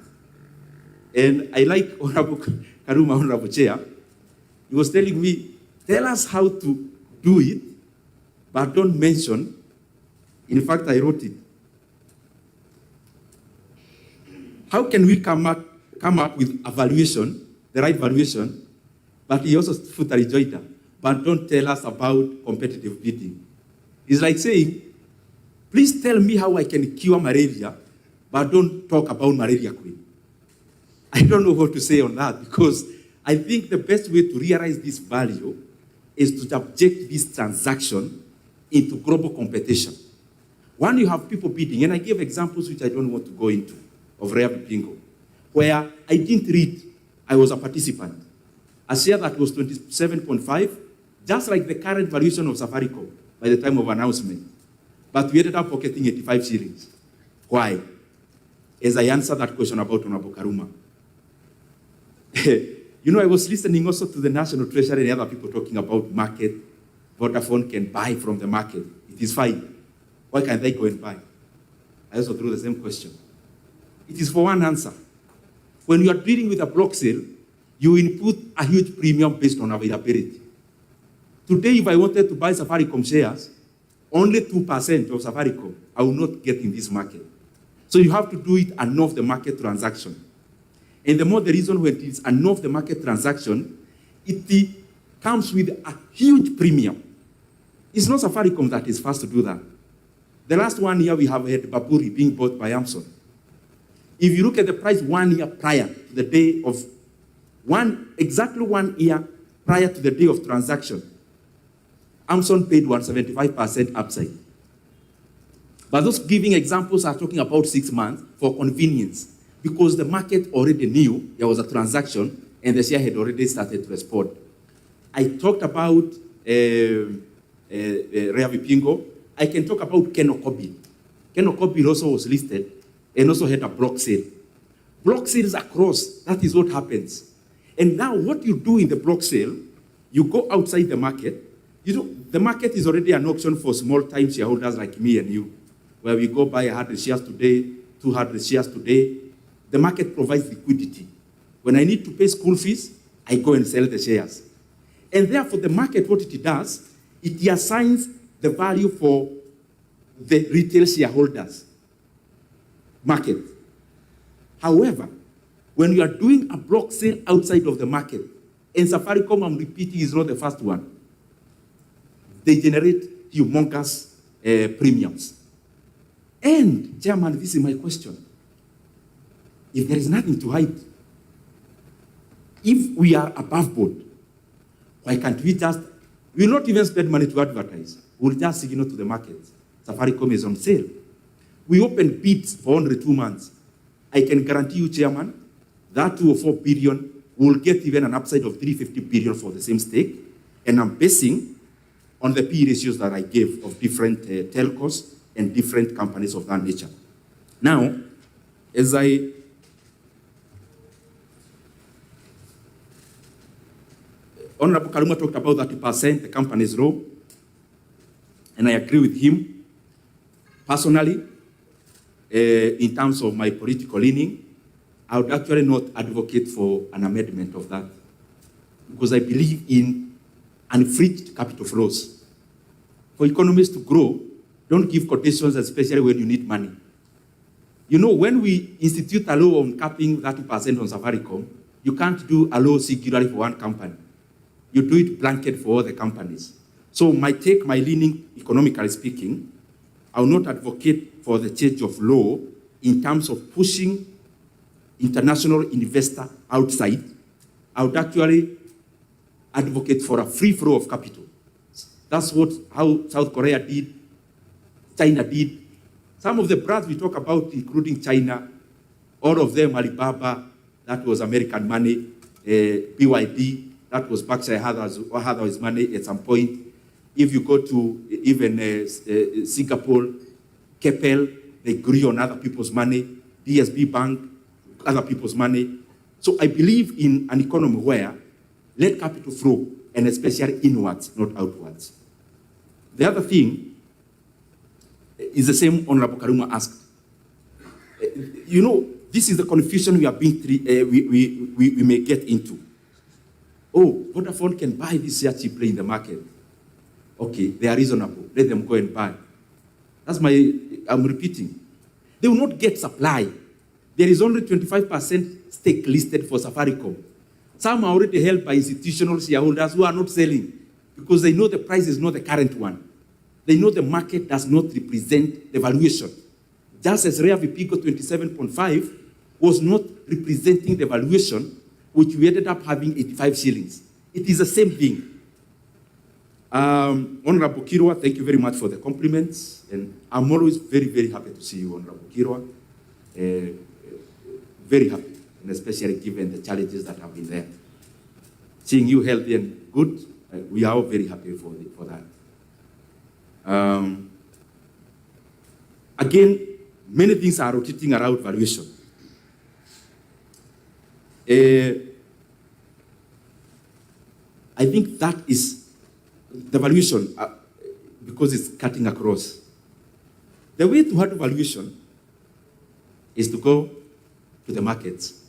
And I like Honorable Karuma, Honorable Chair. He was telling me, tell us how to do it, but don't mention. In fact, I wrote it. How can we come up with a valuation, the right valuation, but he also put a rejoinder, but don't tell us about competitive bidding. It's like saying, please tell me how I can cure malaria, but don't talk about malaria queen. I don't know what to say on that, because I think the best way to realize this value is to subject this transaction into global competition. When you have people bidding, and I give examples which I don't want to go into, of rare bingo, where I didn't read, I was a participant. A share that was 27.5 just like the current valuation of Safaricom by the time of announcement. But we ended up pocketing 85 shillings. Why? As I answer that question about Honorable Karuma. You know, I was listening also to the National Treasury and other people talking about market. Vodafone can buy from the market. It is fine. Why can't they go and buy? I also threw the same question. It is for one answer. When you are dealing with a block sale, you input a huge premium based on availability. Today, if I wanted to buy Safaricom shares, only 2% of Safaricom, I will not get in this market. So you have to do it an off-the-market transaction. And the more the reason when it is an off-the-market transaction, it comes with a huge premium. It's not Safaricom that is first to do that. The last 1 year, we have had Baburi being bought by Amazon. If you look at the price 1 year prior to the day of exactly 1 year prior to the day of transaction, Amazon paid 175% upside. But those giving examples are talking about 6 months for convenience, because the market already knew there was a transaction and the share had already started to respond. I talked about Rea Vipingo. I can talk about Kenokobi. Kenokobi also was listed and also had a block sale. Block sales across, that is what happens. And now what you do in the block sale, you go outside the market. You know, the market is already an auction for small-time shareholders like me and you, where we go buy 100 shares today, 200 shares today. The market provides liquidity. When I need to pay school fees, I go and sell the shares. And therefore, the market, what it does, it assigns the value for the retail shareholders market. However, when you are doing a block sale outside of the market, and Safaricom, I'm repeating, is not the first one, they generate humongous premiums. And, Chairman, this is my question. If there is nothing to hide, if we are above board, why can't we just, we will not even spend money to advertise. We'll just signal to the market. Safaricom is on sale. We open bids for only 2 months. I can guarantee you, Chairman, that 2 or 4 billion will get even an upside of 350 billion for the same stake. And I'm basing on the P ratios that I gave of different telcos and different companies of that nature. Now, as Honorable Karuma talked about 30%, the company's role, and I agree with him. Personally, in terms of my political leaning, I would actually not advocate for an amendment of that, because I believe in unfreed capital flows. For economies to grow, don't give quotations, especially when you need money. You know, when we institute a law on capping 30% on Safaricom, you can't do a law singularly for one company. You do it blanket for all the companies. So my leaning, economically speaking, I will not advocate for the change of law in terms of pushing international investor outside. I would actually advocate for a free flow of capital. That's how South Korea did, China did. Some of the brands we talk about, including China, all of them, Alibaba, that was American money, BYD, that was Berkshire Hathaway's money at some point. If you go to even Singapore, Keppel, they grew on other people's money, DSB Bank, other people's money. So I believe in an economy where let capital flow, and especially inwards, not outwards. The other thing is the same Honorable Karuma asked. You know, this is the confusion we are being we may get into. Oh, Vodafone can buy this share cheaply in the market. Okay, they are reasonable. Let them go and buy. I'm repeating. They will not get supply. There is only 25% stake listed for Safaricom. Some are already held by institutional shareholders who are not selling because they know the price is not the current one. They know the market does not represent the valuation. Just as Rea Vipingo 27.5 was not representing the valuation, which we ended up having 85 shillings. It is the same thing. Honorable Kirwa, thank you very much for the compliments. And I'm always very, very happy to see you, Honorable Kirwa. Very happy, and especially given the challenges that have been there. Seeing you healthy and good, we are all very happy for that. Again, many things are rotating around valuation. I think that is the valuation, because it's cutting across. The way to handle valuation is to go to the markets.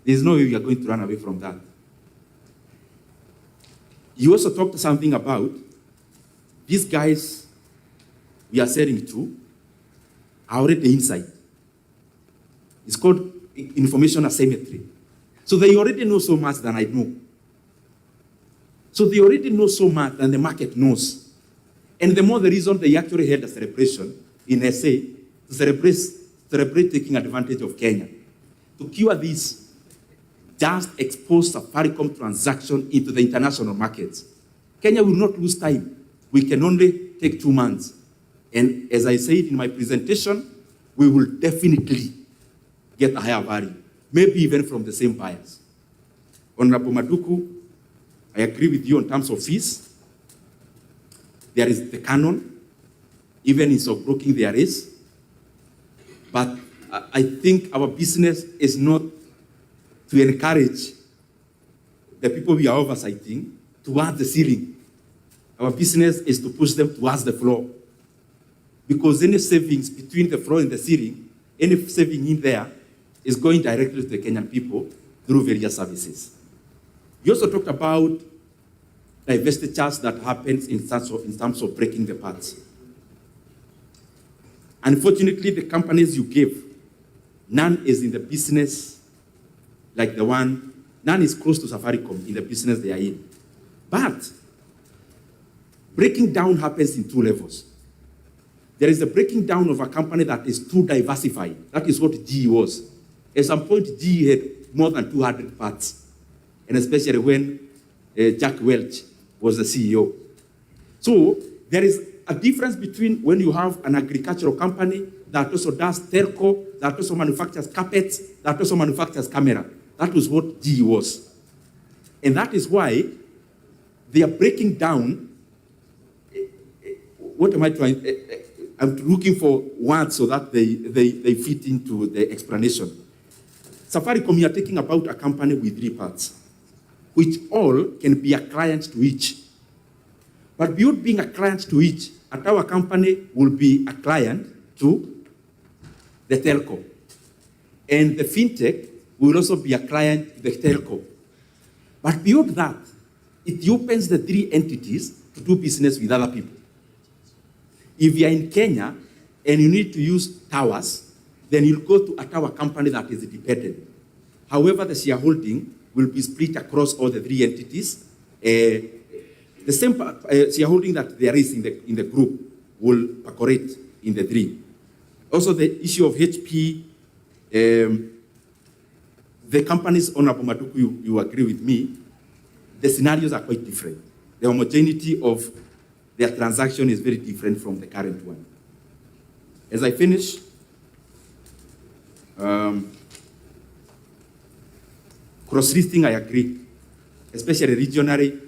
There's no way we are going to run away from that. You also talked something about these guys we are selling to are already inside. It's called information asymmetry. So they already know so much than I know. So they already know so much than the market knows. And the more the reason they actually held a celebration in SA to celebrate taking advantage of Kenya. To cure this, just expose Safaricom transaction into the international markets. Kenya will not lose time. We can only take 2 months. And as I said in my presentation, we will definitely get a higher value, maybe even from the same buyers. Honorable Maduku, I agree with you in terms of fees. There is the canon, even in stockbroking there is. But I think our business is not to encourage the people we are oversighting towards the ceiling. Our business is to push them towards the floor. Because any savings between the floor and the ceiling, any saving in there is going directly to the Kenyan people through various services. You also talked about divestitures that happens in terms of breaking the parts. Unfortunately, the companies you gave, none is in the business like the one, none is close to Safaricom in the business they are in. But breaking down happens in 2 levels. There is the breaking down of a company that is too diversified. That is what GE was. At some point, GE had more than 200 parts, and especially when Jack Welch was the CEO. So there is a difference between when you have an agricultural company that also does telco, that also manufactures carpets, that also manufactures camera. That was what GE was. And that is why they are breaking down. What am I trying? I'm looking for words so that they fit into the explanation. Safaricom, you are talking about a company with 3 parts, which all can be a client to each. But beyond being a client to each, at our company will be a client to the telco. And the fintech will also be a client to the telco. But beyond that, it opens the 3 entities to do business with other people. If you are in Kenya and you need to use towers, then you'll go to a tower company that is independent. However, the shareholding will be split across all the 3 entities. The same shareholding that there is in the group will percolate in the 3. Also, the issue of HP, the companies, Honorable Maduku, you agree with me, the scenarios are quite different. The homogeneity of their transaction is very different from the current one. As I finish, cross-listing, I agree, especially regionally.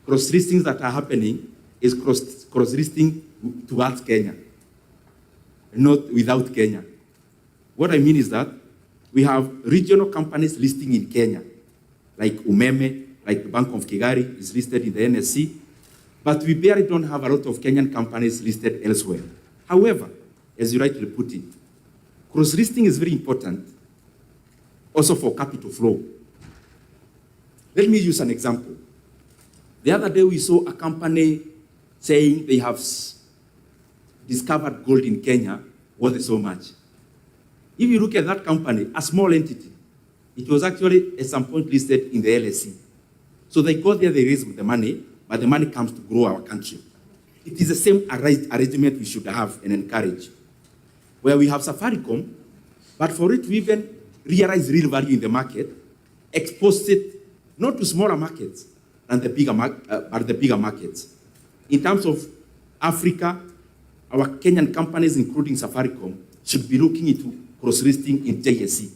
Cross-listings that are happening is cross-listing towards Kenya, not without Kenya. What I mean is that we have regional companies listing in Kenya, like Umeme, like the Bank of Kigali is listed in the NSC, but we barely don't have a lot of Kenyan companies listed elsewhere. However, as you rightly put it, cross-listing is very important also for capital flow. Let me use an example. The other day we saw a company saying they have discovered gold in Kenya worth so much. If you look at that company, a small entity, it was actually at some point listed in the LSE. So they go there, they raise the money, but the money comes to grow our country. It is the same arrangement we should have and encourage, where we have Safaricom, but for it to even realize real value in the market, expose it not to smaller markets, and the bigger markets. In terms of Africa, our Kenyan companies, including Safaricom, should be looking into cross-listing in JSE,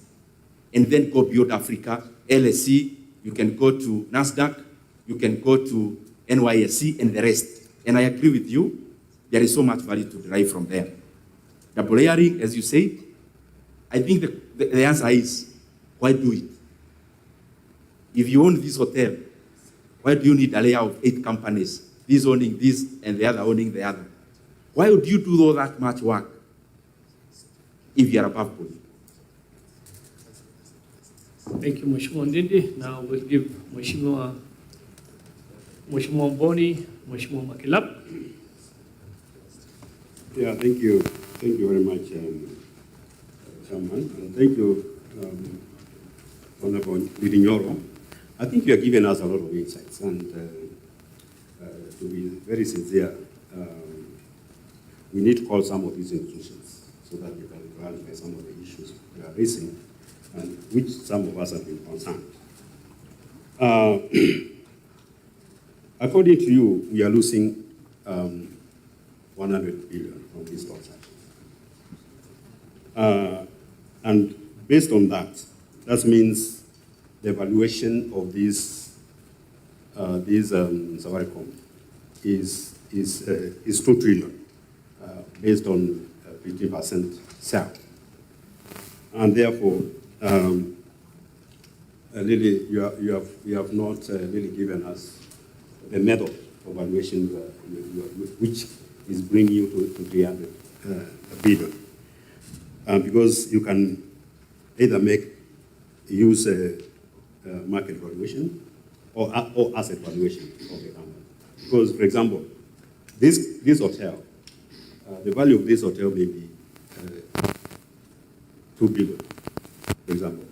and then go beyond Africa. LSE, you can go to NASDAQ, you can go to NYSC, and the rest. And I agree with you, there is so much value to derive from them. Double layering, as you said, I think the answer is, why do it? If you own this hotel, why do you need a layer of 8 companies, this owning this and the other owning the other? Why would you do all that much work if you are above board? Thank you, Mheshimiwa Ndindi. Now we'll give Mheshimiwa Mboni, Mheshimiwa Makilap. Yeah, thank you. Thank you very much, Chairman. And thank you, Honorable Nyoro. I think you have given us a lot of insights. And to be very sincere, we need to call some of these institutions so that we can clarify some of the issues we are raising, and which some of us have been concerned. According to you, we are losing 100 billion from these transactions. And based on that, that means the valuation of these Safaricom is 2 trillion, based on 50% sale. And therefore, really, you have not really given us the method of valuation which is bringing you to 300 billion. Because you can either use market valuation or asset valuation of the company. Because, for example, this hotel, the value of this hotel may be 2 billion, for example.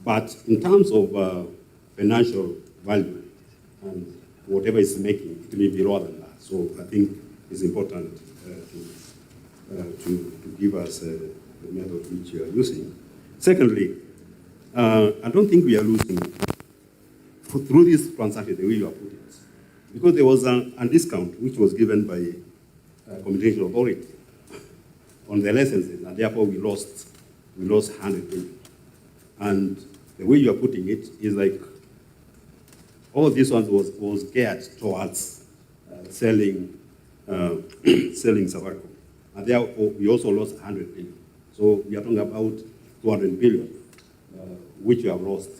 But in terms of financial value and whatever it's making, it may be lower than that. So I think it's important to give us the method which you are using. Secondly, I don't think we are losing through this transaction the way you are putting it, because there was a discount which was given by Communication Authority on the licenses, and therefore we lost 100 billion. And the way you are putting it is like all this one was geared towards selling Safaricom, and therefore we also lost 100 billion. So we are talking about 200 billion, which you have lost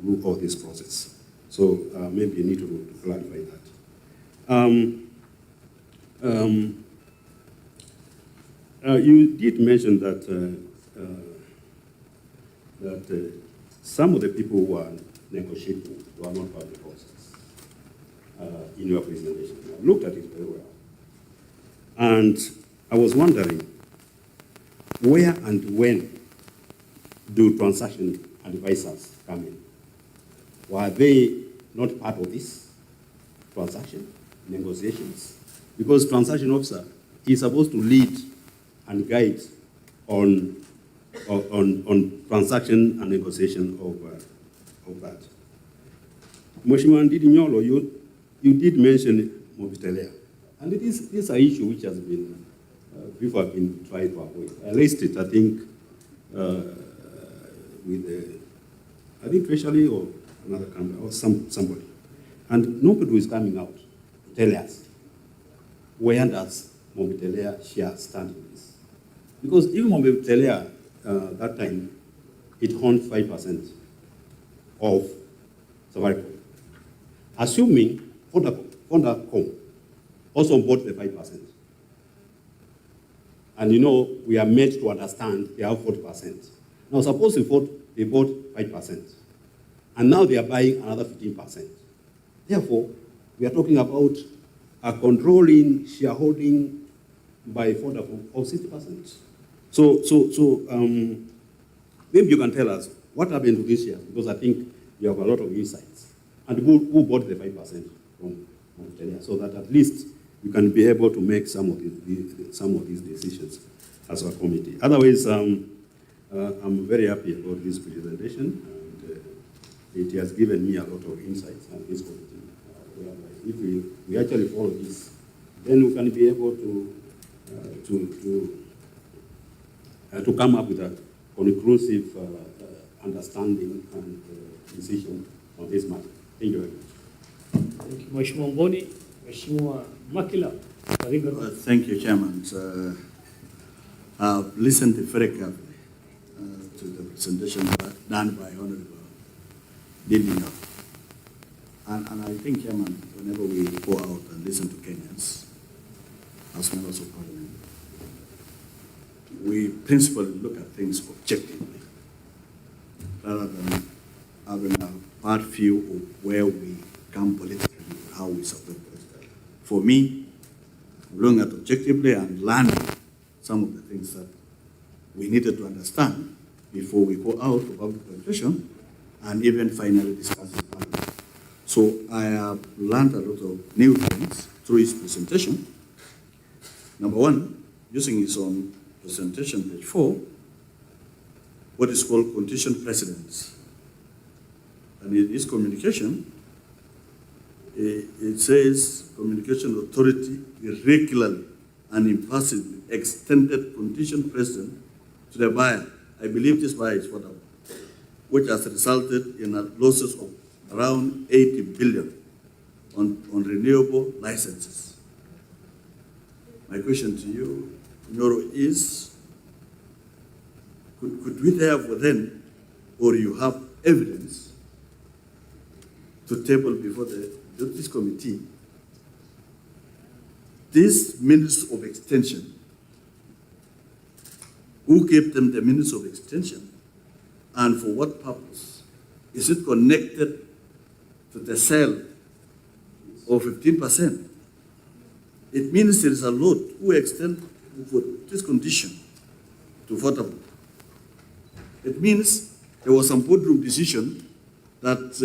through all this process. So maybe you need to clarify that. You did mention that some of the people who are negotiating were not part of the process in your presentation. I looked at it very well. And I was wondering, where and when do transaction advisors come in? Were they not part of this transaction negotiations? Because transaction officer is supposed to lead and guide on transaction and negotiation of that. Mheshimiwa Ndindi, you did mention Mobitelea, and this is an issue which has been people have been trying to avoid. I raised it, I think, with I think Treasury or another company or somebody, and nobody is coming out to tell us where does Mobitelea share stand in this, because even Mobitelea that time it owned 5% of Safaricom, assuming Vodacom also bought the 5%. And you know, we are made to understand they have 40%. Now, suppose they bought 5%, and now they are buying another 15%. Therefore, we are talking about a controlling shareholding by Vodacom of 60%. So maybe you can tell us what happened to this year, because I think you have a lot of insights. And who bought the 5% from Australia, so that at least you can be able to make some of these decisions as a committee. Otherwise, I'm very happy about this presentation, and it has given me a lot of insights on this committee. If we actually follow this, then we can be able to come up with a conclusive understanding and decision on this matter. Thank you very much. Thank you, Mheshimiwa Mboni. Mheshimiwa Makila, karibu. Thank you, Chairman. I've listened very carefully to the presentation done by Honorable Ndindi. And I think, Chairman, whenever we go out and listen to Kenyans as members of Parliament, we principally look at things objectively rather than having a bad view of where we come politically, how we support politically. For me, looking at objectively and learning some of the things that we needed to understand before we go out for public consultation and even finally discuss it. So I have learned a lot of new things through his presentation. Number one, using his own presentation, page 4, what is called condition precedents. And in his communication, it says communication authority regularly and impulsively extended condition precedent to the buyer. I believe this buyer is whatever, which has resulted in losses of around 80 billion on renewable licenses. My question to you, Nyoro, is could we therefore then, or you have evidence to table before this committee, these minutes of extension, who gave them the minutes of extension, and for what purpose? Is it connected to the sale of 15%? It means there is a lot who extend for this condition to votable. It means there was some boardroom decision that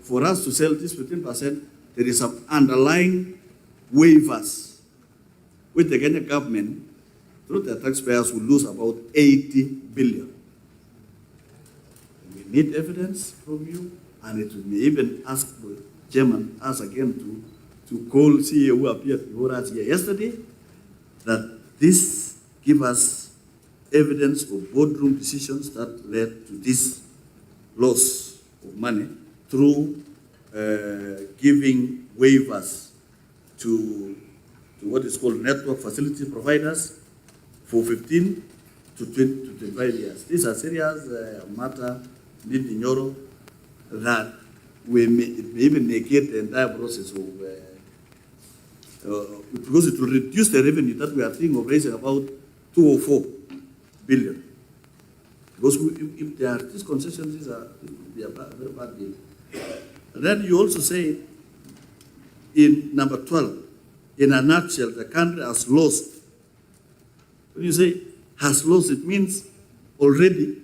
for us to sell this 15%, there is some underlying waivers which the Kenyan government, through the taxpayers, will lose about 80 billion. We need evidence from you, and it may even ask the chairman us again to call CEO who appeared before us here yesterday, that this give us evidence of boardroom decisions that led to this loss of money through giving waivers to what is called network facility providers for 15 to 20 to 25 years. These are serious matter, Ndindi, Nyoro, that it may even negate the entire process of, because it will reduce the revenue that we are thinking of raising about 204 billion. Because if there are these concessions, these are a very bad deal. And then you also say in number 12, in a nutshell, the country has lost. When you say has lost, it means already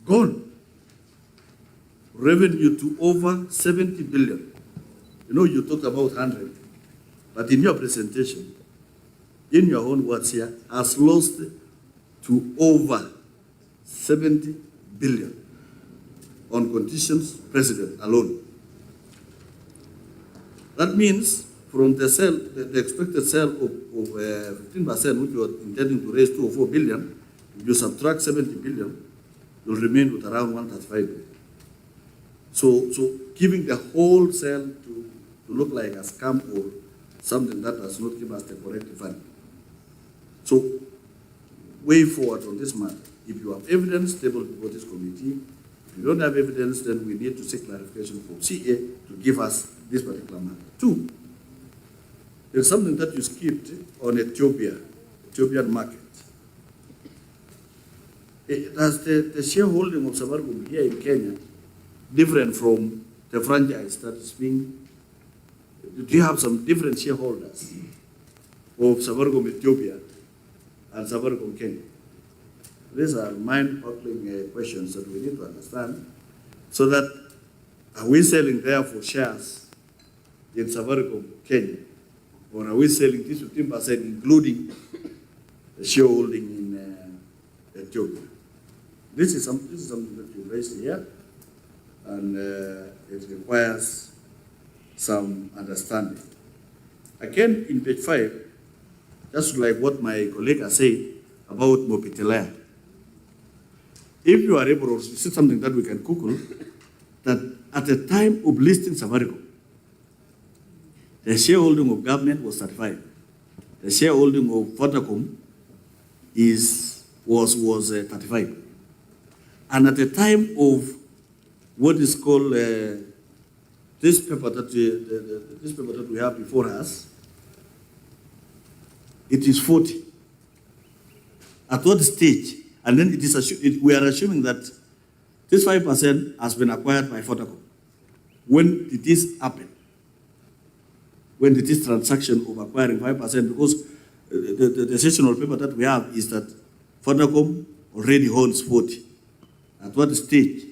gone. Revenue to over 70 billion. You know, you talked about 100, but in your presentation, in your own words here, has lost to over 70 billion on conditions precedent alone. That means from the sale, the expected sale of 15%, which you are intending to raise 2 or 4 billion, if you subtract 70 billion, you'll remain with around 135 billion. So giving the whole sale to look like a scam or something that does not give us the correct fund. So way forward on this matter. If you have evidence, table before this committee. If you don't have evidence, then we need to seek clarification from CA to give us this particular matter. 2, there's something that you skipped on Ethiopian market. Does the shareholding of Safaricom here in Kenya different from the franchise that is being, do you have some different shareholders of Safaricom Ethiopia and Safaricom Kenya? These are mind-boggling questions that we need to understand, so that are we selling therefore shares in Safaricom Kenya, or are we selling this 15% including the shareholding in Ethiopia? This is something that you raised here, and it requires some understanding. Again, in page 5, just like what my colleague has said about Mopitelea, if you are able to see something that we can Google, that at the time of listing Safaricom, The shareholding of government was 35. The shareholding of Vodacom was 35. And at the time of what is called this paper that we have before us, it is 40. At what stage? And then we are assuming that this 5% has been acquired by Vodacom. When did this happen? When did this transaction of acquiring 5%? Because the sessional paper that we have is that Vodacom already holds 40. At what stage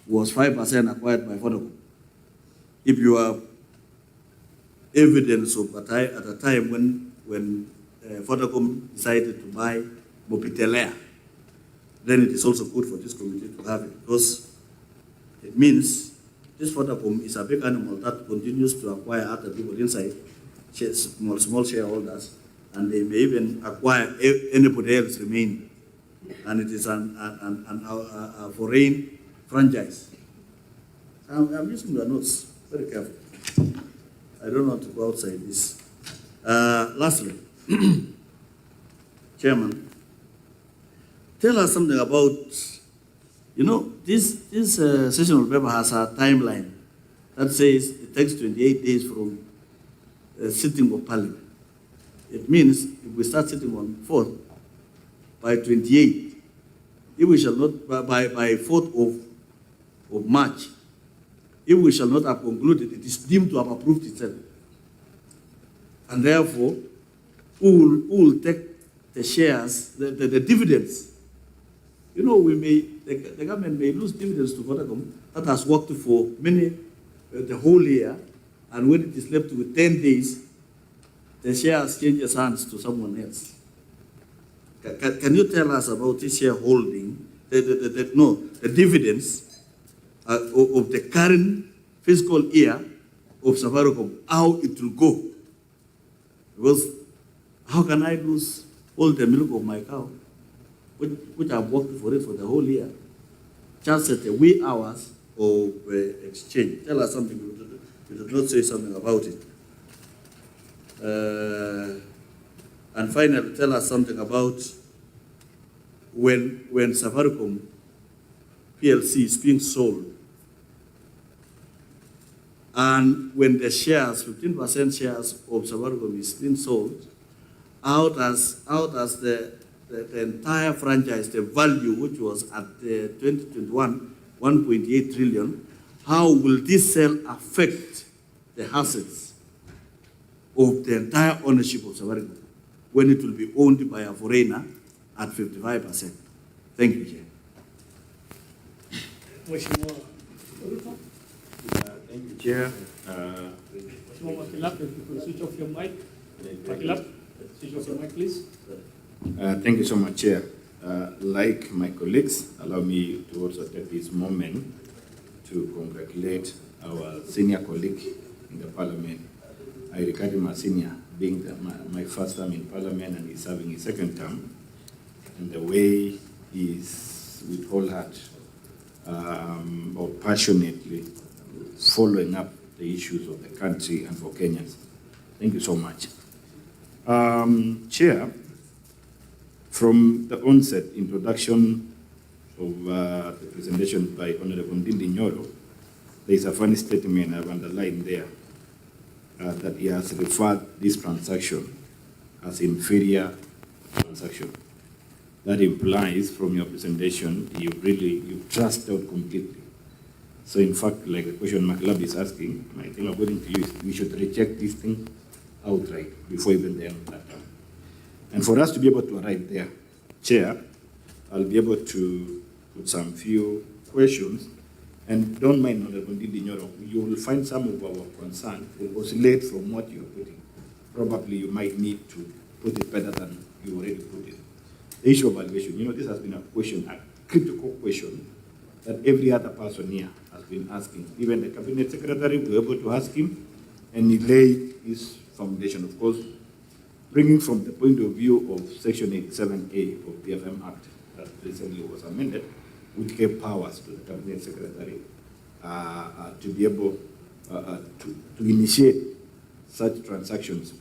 was 5% acquired by Vodacom? If you have evidence of at a time when Vodacom decided to buy Mobitelea, then it is also good for this committee to have it, because it means this Vodacom is a big animal that continues to acquire other people inside, small shareholders, and they may even acquire anybody else remaining. And it is a foreign franchise. I'm using your notes very carefully. I don't want to go outside this. Lastly, Chairman, tell us something about, this sessional paper has a timeline that says it takes 28 days from sitting of Parliament. It means if we start sitting on 4th, by 28, if we shall not, by 4th of March, if we shall not have concluded, it is deemed to have approved itself. And therefore, who will take the shares, the dividends? The government may lose dividends to Vodacom that has worked for the whole year, and when it is left with 10 days, the shares changes hands to someone else. Can you tell us about this shareholding, the dividends of the current fiscal year of Safaricom, how it will go? Because how can I lose all the milk of my cow, which I've worked for it for the whole year, just at the wee hours of exchange? Tell us something. You did not say something about it. And finally, tell us something about when Safaricom PLC is being sold, and when the shares, 15% shares of Safaricom is being sold, how does the entire franchise, the value which was at 2021, 1.8 trillion, how will this sale affect the assets of the entire ownership of Safaricom when it will be owned by a foreigner at 55%? Thank you, Chair. Thank you, Chair. Mheshimiwa Makilap, if you could switch off your mic. Makilap, switch off your mic, please. Thank you so much, Chair. Like my colleagues, allow me to also take this moment to congratulate our senior colleague in the Parliament. I regard him as senior, being my first term in Parliament, and he's serving his second term. And the way he's with whole heart or passionately following up the issues of the country and for Kenyans. Thank you so much. Chair, from the onset, introduction of the presentation by Honorable Ndindi Nyoro, there is a funny statement I've underlined there, that he has referred this transaction as inferior transaction. That implies from your presentation, you trust out completely. So in fact, like the question Maklab is asking, I think according to you, we should reject this thing outright before even the end of that term. And for us to be able to arrive there, Chair, I'll be able to put some few questions. And don't mind, Honorable Ndindi Nyoro, you will find some of our concern will oscillate from what you're putting. Probably you might need to put it better than you already put it. The issue of valuation, this has been a question, a critical question that every other person here has been asking. Even the Cabinet Secretary, we were able to ask him, and he laid his foundation, of course, bringing from the point of view of Section 87A of PFM Act that recently was amended, which gave powers to the Cabinet Secretary to be able to initiate such transactions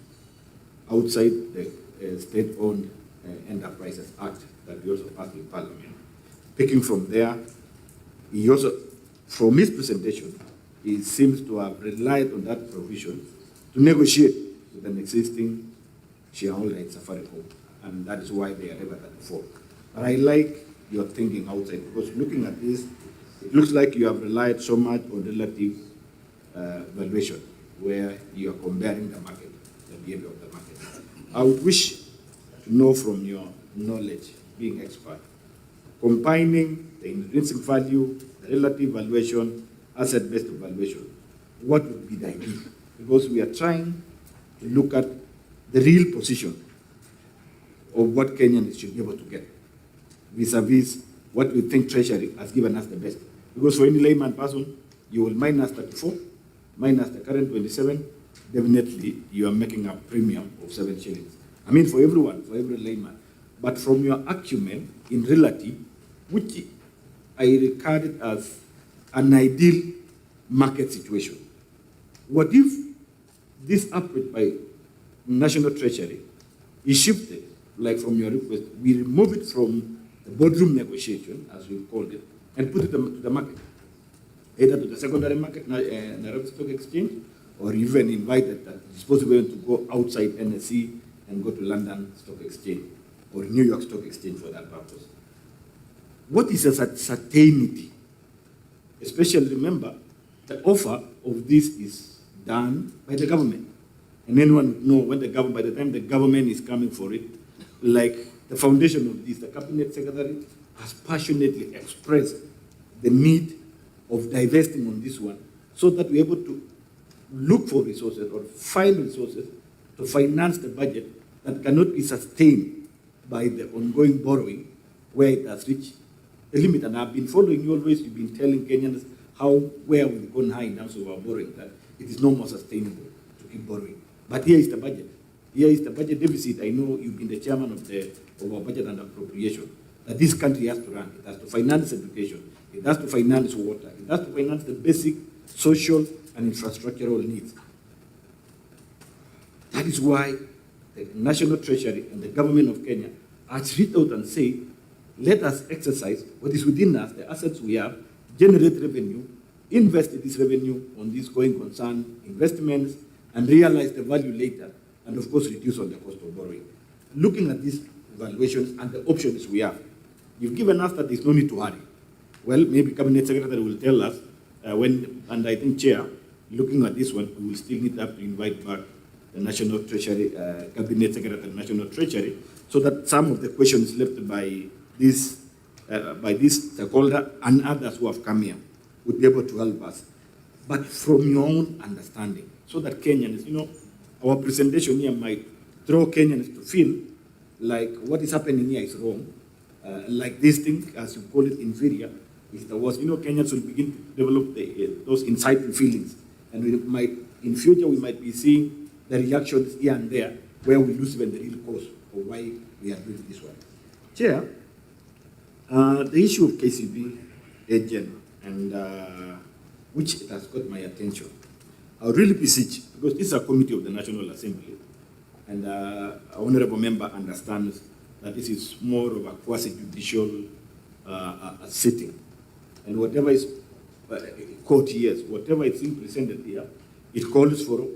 outside the State-Owned Enterprises Act that we also passed in Parliament. Picking from there, he also, from his presentation, he seems to have relied on that provision to negotiate with an existing shareholder in Safaricom, and that is why they arrived at the fall. But I like your thinking outside, because looking at this, it looks like you have relied so much on relative valuation, where you are comparing the market, the behavior of the market. I would wish to know from your knowledge, being expert, combining the intrinsic value, the relative valuation, asset-based valuation, what would be the ideal? Because we are trying to look at the real position of what Kenyans should be able to get, vis-a-vis what we think Treasury has given us the best. Because for any layman person, you will minus 34, minus the current 27, definitely you are making a premium of 7 shillings. I mean, for everyone, for every layman. But from your acumen in relative, which I regard it as an ideal market situation. What if this approach by National Treasury is shifted, like from your request, we remove it from the boardroom negotiation, as we called it, and put it to the market, either to the secondary market, Nairobi Stock Exchange, or even invited that it's possible to go outside NSE and go to London Stock Exchange, or New York Stock Exchange for that purpose. What is a certainty? Especially remember, the offer of this is done by the government. And anyone would know when by the time the government is coming for it, like the foundation of this, the cabinet secretary has passionately expressed the need of divesting on this one so that we're able to look for resources or find resources to finance the budget that cannot be sustained by the ongoing borrowing where it has reached the limit. And I've been following you always, you've been telling Kenyans where we've gone high in terms of our borrowing, that it is no more sustainable to keep borrowing. But here is the budget. Here is the budget deficit. I know you've been the chairman of our budget and appropriation, that this country has to run. It has to finance education. It has to finance water. It has to finance the basic social and infrastructural needs. That is why the National Treasury and the government of Kenya has reached out and say, let us exercise what is within us, the assets we have, generate revenue, invest this revenue on these going concern investments, and realize the value later, and of course reduce on the cost of borrowing. Looking at these valuations and the options we have, you've given us that there's no need to hurry. Well, maybe Cabinet Secretary will tell us and I think Chair, looking at this one, we will still need to invite back the National Treasury, Cabinet Secretary, National Treasury, so that some of the questions left by this stakeholder and others who have come here would be able to help us. But from your own understanding, so that Kenyans, our presentation here might draw Kenyans to feel like what is happening here is wrong, like this thing, as you call it, inferior, is the worst. Kenyans will begin to develop those inciting feelings. And we might, in future, we might be seeing the reactions here and there, where we lose even the real cause of why we are doing this one. Chair, the issue of KCB agent, and which it has got my attention, I would really beseech, because this is a committee of the National Assembly, and our honorable member understands that this is more of a quasi-judicial sitting. And whatever is court years, whatever is being presented here, it calls for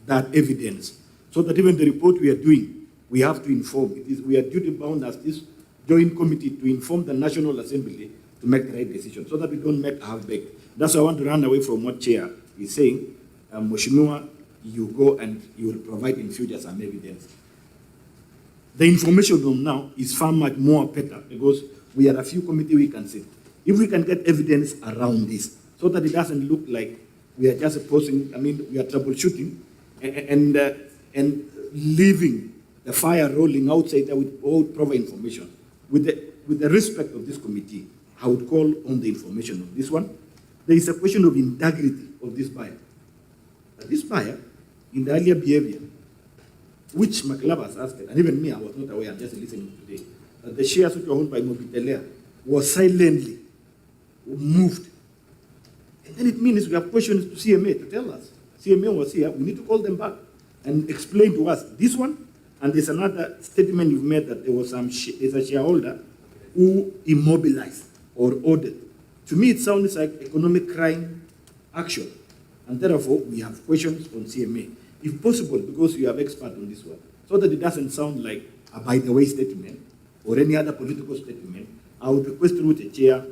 that evidence, so that even the report we are doing, we have to inform. We are duty bound as this joint committee to inform the National Assembly to make the right decision, so that we don't make a half-baked. That's why I want to run away from what Chair is saying. Mheshimiwa, you go and you will provide in future some evidence. The information from now is far much more better, because we are a few committee we can sit. If we can get evidence around this, so that it doesn't look like we are just posing, we are troubleshooting and leaving the fire rolling outside with all proper information. With the respect of this committee, I would call on the information of this one. There is a question of integrity of this buyer. This buyer, in the earlier behavior, which McLeod has asked, and even me, I was not aware, I'm just listening today, that the shares which were owned by Mobitelea was silently moved. And then it means we have questions to CMA to tell us. CMA was here, we need to call them back. and explain to us this one. And there's another statement you've made that there was there's a shareholder who immobilized or ordered. To me, it sounds like economic crime action. And therefore, we have questions on CMA. If possible, because you have expert on this one, so that it doesn't sound like a by-the-way statement or any other political statement, I would request through the chair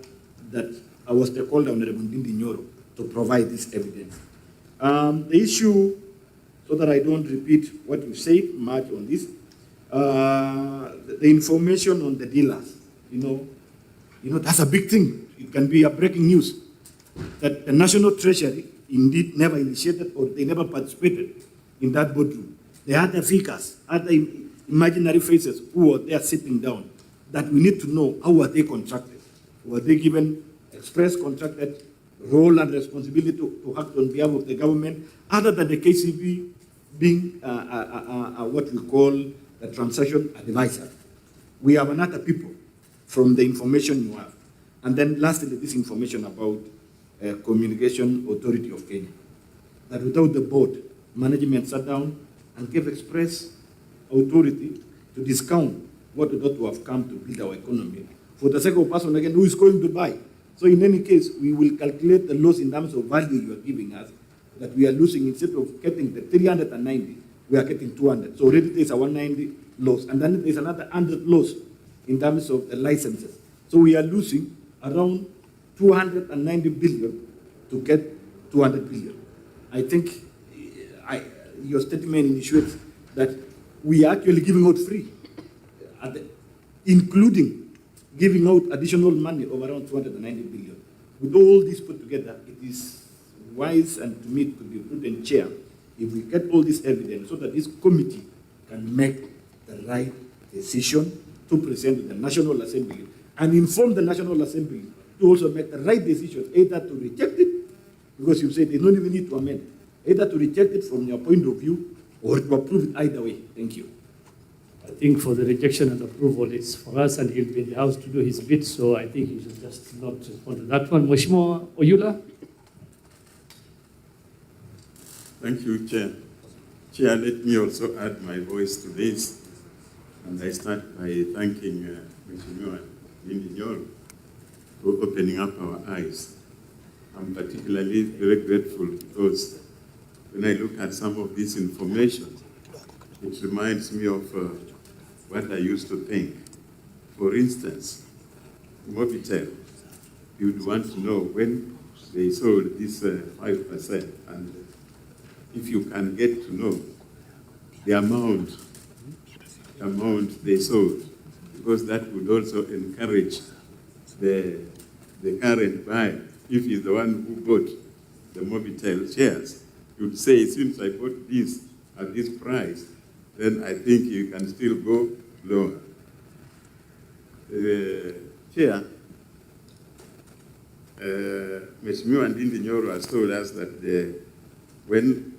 that our stakeholder, Honorable Ndindi Nyoro, to provide this evidence. The issue, so that I don't repeat what you said much on this, the information on the dealers, you know, that's a big thing. It can be a breaking news that the National Treasury indeed never initiated or they never participated in that boardroom. There are other figures, other imaginary faces who are there sitting down that we need to know how were they contracted. Were they given express contracted role and responsibility to act on behalf of the government, other than the KCB being what we call a transaction advisor? We have another people from the information you have. And then lastly, this information about Communication Authority of Kenya, that without the board, management sat down and gave express authority to discount what ought to have come to build our economy for the sake of person again who is going to buy. So in any case, we will calculate the loss in terms of value you are giving us, that we are losing. Instead of getting the 390, we are getting 200. So already there's a 190 loss. And then there's another 100 loss in terms of the licenses. So we are losing around 290 billion to get 200 billion. I think your statement initiates that we are actually giving out free, including giving out additional money of around 290 billion. With all this put together, it is wise and to me it could be prudent, Chair, if we get all this evidence so that this committee can make the right decision to present to the National Assembly and inform the National Assembly to also make the right decision, either to reject it, because you said they don't even need to amend, either to reject it from your point of view or to approve it either way. Thank you. I think for the rejection and approval, it's for us, and he'll be in the House to do his bit, so I think he should just not respond to that one. Mheshimiwa Oyula? Thank you, Chair. Chair, let me also add my voice to this, and I start by thanking Mheshimiwa Ndindi Nyoro for opening up our eyes. I'm particularly very grateful because when I look at some of this information, it reminds me of what I used to think. For instance, Mobitel, you would want to know when they sold this 5%, and if you can get to know the amount they sold, because that would also encourage the current buyer, if he's the one who bought the Mobitel shares, you'd say, since I bought this at this price, then I think you can still go lower. Chair, Mheshimiwa Ndindi Nyoro has told us that when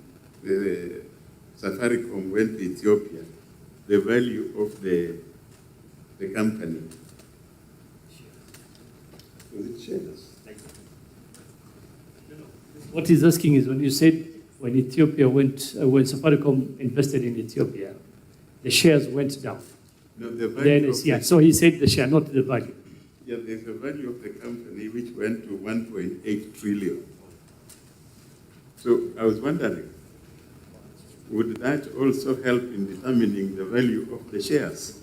Safaricom went to Ethiopia, the value of the company, was it shares? What he's asking is, when you said when Ethiopia went, when Safaricom invested in Ethiopia, the shares went down. No, the value Then, so he said the share, not the value. Yeah, there's the value of the company which went to 1.8 trillion. So I was wondering, would that also help in determining the value of the shares?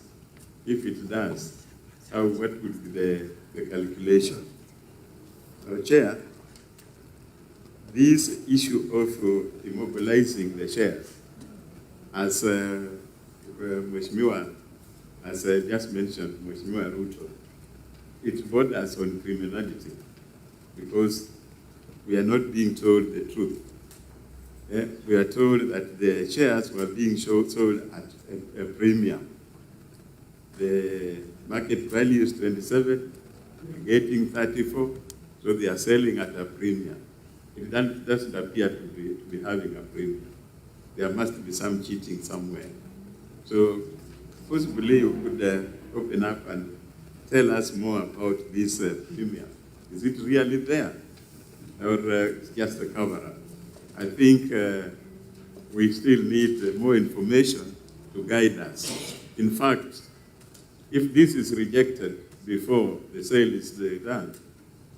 If it does, what would be the calculation? Chair, this issue of immobilizing the shares, as Mheshimiwa, as I just mentioned, Mheshimiwa Ruto, it borders on criminality because we are not being told the truth. We are told that the shares were being sold at a premium. The market value is 27, we're getting 34, so they are selling at a premium. It doesn't appear to be having a premium. There must be some cheating somewhere. So possibly you could open up and tell us more about this premium. Is it really there? Or just a cover-up? I think we still need more information to guide us. In fact, if this is rejected before the sale is done,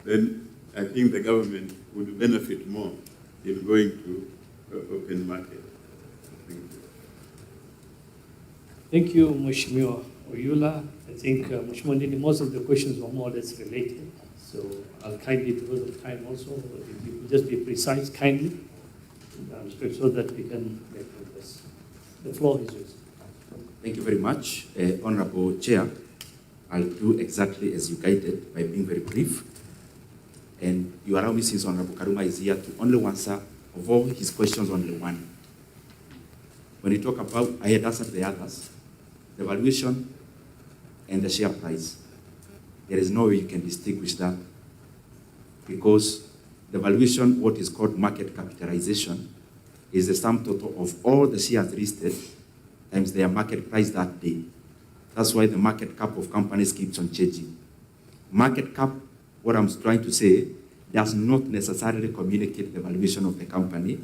then I think the government would benefit more in going to open market. Thank you. Thank you, Mheshimiwa Oyula. I think, Mheshimiwa Ndindi, most of the questions were more or less related. So I'll kindly, because of time also, if you could just be precise, kindly, so that we can make progress. The floor is yours. Thank you very much, Honorable Chair. I'll do exactly as you guided by being very brief. And you allow me, since Honorable Karuma is here, to only answer of all his questions only one. When you talk about, I had answered the others, the valuation and the share price. There is no way you can distinguish that, because the valuation, what is called market capitalization, is the sum total of all the shares listed times their market price that day. That's why the market cap of companies keeps on changing. Market cap, what I'm trying to say, does not necessarily communicate the valuation of the company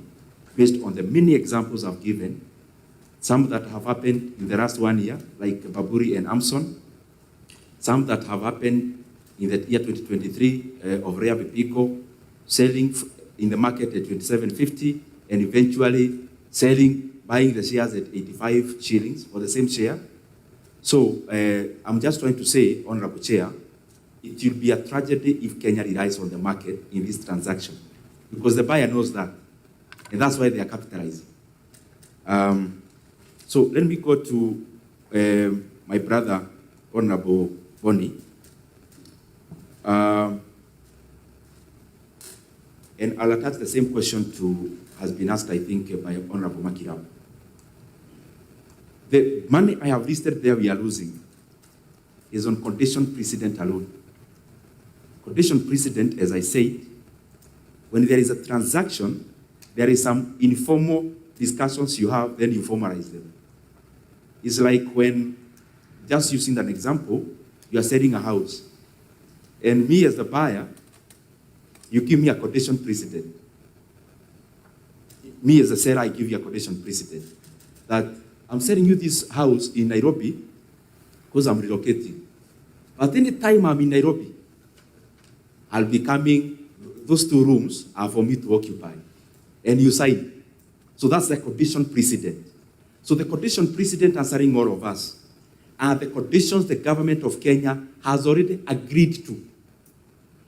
based on the many examples I've given, some that have happened in the last 1 year, like Baburi and Amson, some that have happened in the year 2023 of Rare Pipico, selling in the market at 27.50 and eventually buying the shares at 85 shillings for the same share. So I'm just trying to say, Honorable Chair, it will be a tragedy if Kenya relies on the market in this transaction, because the buyer knows that, and that's why they are capitalizing. So let me go to my brother, Honorable Boni. And I'll attach the same question has been asked, I think, by Honorable Makirab. The money I have listed there we are losing is on condition precedent alone. Condition precedent, as I said, when there is a transaction, there is some informal discussions you have, then you formalize them. It's like when, just using an example, you are selling a house, and me as the buyer, you give me a condition precedent. Me as a seller, I give you a condition precedent that I'm selling you this house in Nairobi because I'm relocating. But any time I'm in Nairobi, I'll be coming, those 2 rooms are for me to occupy. And you sign. So that's the condition precedent. So the condition precedent answering all of us are the conditions the government of Kenya has already agreed to.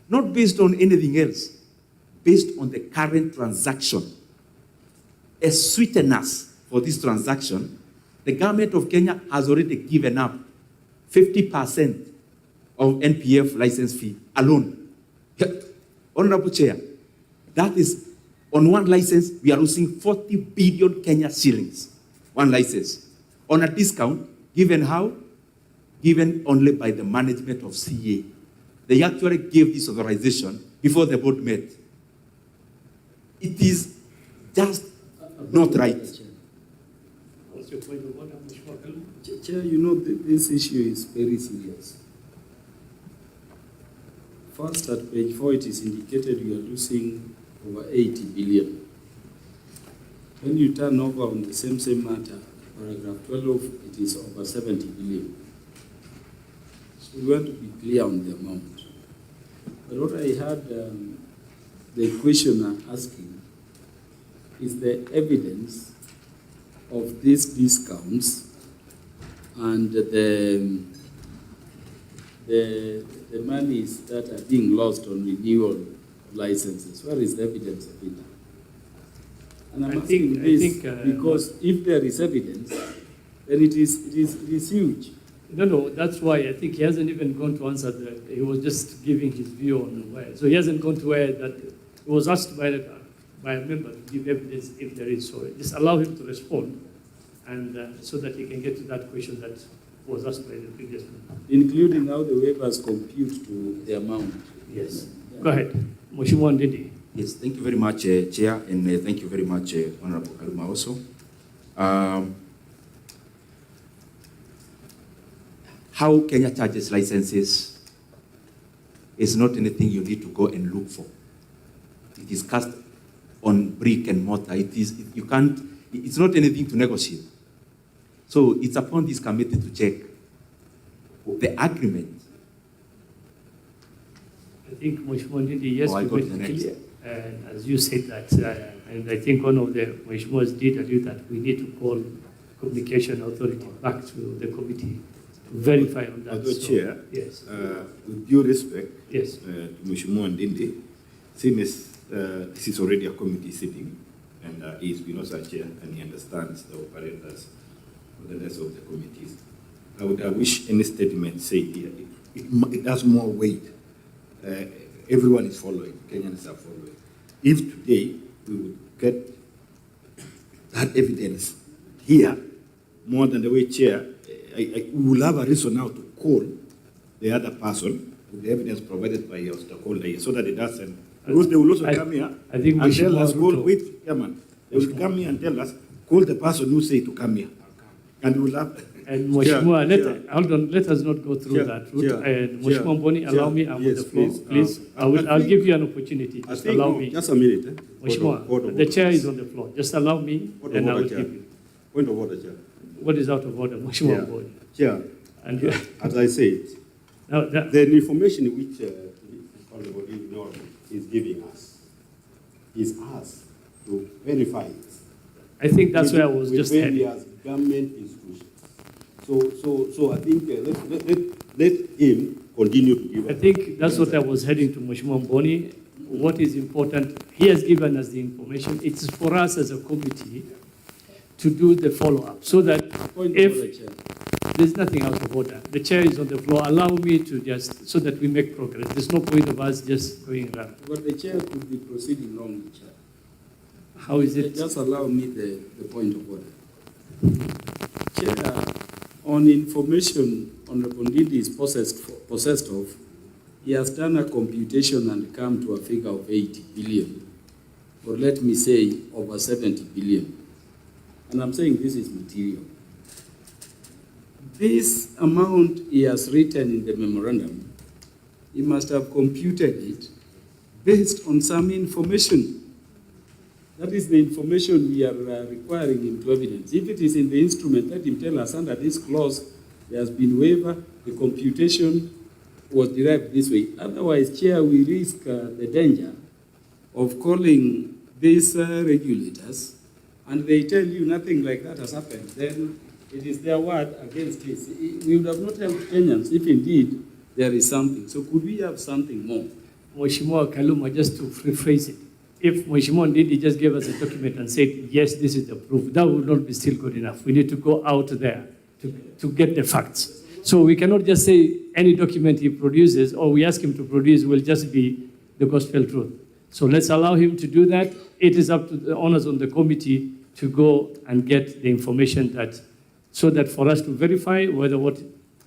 Not based on anything else, based on the current transaction. As sweeteners for this transaction, the government of Kenya has already given up 50% of NPF license fee alone. Honorable Chair, that is, on one license, we are losing 40 billion Kenya shillings. One license. On a discount, given how? Given only by the management of CA. They actually gave this authorization before the board met. It is just not right. What's your point of order, Mheshimiwa Kaluma? Chair, you know, this issue is very serious. First, at page 4, it is indicated you are losing over 80 billion. When you turn over on the same matter, paragraph 12, it is over 70 billion. So we want to be clear on the amount. But what I had the questioner asking is the evidence of these discounts and the monies that are being lost on renewal of licenses. Where is the evidence of it? And I'm asking this because if there is evidence, then it is huge. No, that's why I think he hasn't even gone to answer that. He was just giving his view on where. So he hasn't gone to where that he was asked by a member to give evidence if there is. So just allow him to respond, and so that he can get to that question that was asked by the previous member. Including how the waivers compute to the amount. Yes. Yeah. Go ahead. Mheshimiwa Ndindi. Yes, thank you very much, Chair, and thank you very much, Honorable Kaluma also. How Kenya charges licenses is not anything you need to go and look for. It is cast on brick and mortar. You can't It's not anything to negotiate. So it's upon this committee to check the agreement. I think Mheshimiwa Ndindi, yes, I we go to made the it next. clear. And as you said that, and I think one of the Mheshimiwas did allude that we need to call communication authority back to the committee to verify on that. Although, Chair, yes. with due respect Yes. to Mheshimiwa Ndindi, since this is already a committee sitting, and he's been also a chair, and he understands the operators of the rest of the committees, I would wish any statement said here, it has more weight. Everyone is following, Kenyans are following. If today we would get that evidence here, more than the way Chair, we will have a reason now to call the other person with the evidence provided by your stakeholder here, so that it doesn't, because they will also come here I think and tell us, Ruto, wait, Chairman, they will come here and tell us, call the person who say to come here. And we will have... And Mheshimiwa, hold on, let us not go through that route. And Mheshimiwa Mboni, allow me, I'm on the floor, please. I'll give you an opportunity, just allow me. Just a minute. Mheshimiwa, the chair is on the floor, just allow me, and I will give you. Point of order, Chair. What is out of order, Mheshimiwa Mboni? Chair, And as I said, now, that, the information which Honorable Nyoro is giving us is us to verify it. I think that's where I was just heading. Various government institutions. So I think let him continue to give us. I think that's what I was heading to Mheshimiwa Mboni. What is important, he has given us the information. It's for us as a committee to do the follow-up so that if there's nothing out of order, the chair is on the floor, allow me to just, so that we make progress. There's no point of us just going around. But the chair could be proceeding wrongly, Chair. How is it? Just allow me the point of order. Chair, on information Honorable Ndindi is possessed of, he has done a computation and come to a figure of 80 billion, or let me say over 70 billion. And I'm saying this is material. This amount he has written in the memorandum, he must have computed it based on some information. That is the information we are requiring into evidence. If it is in the instrument, let him tell us under this clause, there has been waiver, the computation was derived this way. Otherwise, Chair, we risk the danger of calling these regulators and they tell you nothing like that has happened. Then it is their word against this. We would have not helped Kenyans if indeed there is something. So could we have something more? Mheshimiwa Kaluma, just to rephrase it, if Mheshimiwa Ndindi just gave us a document and said, yes, this is the proof, that would not be still good enough. We need to go out there to get the facts. So we cannot just say any document he produces or we ask him to produce will just be the gospel truth. So let's allow him to do that. It is up to the honors on the committee to go and get the information that, so that for us to verify whether what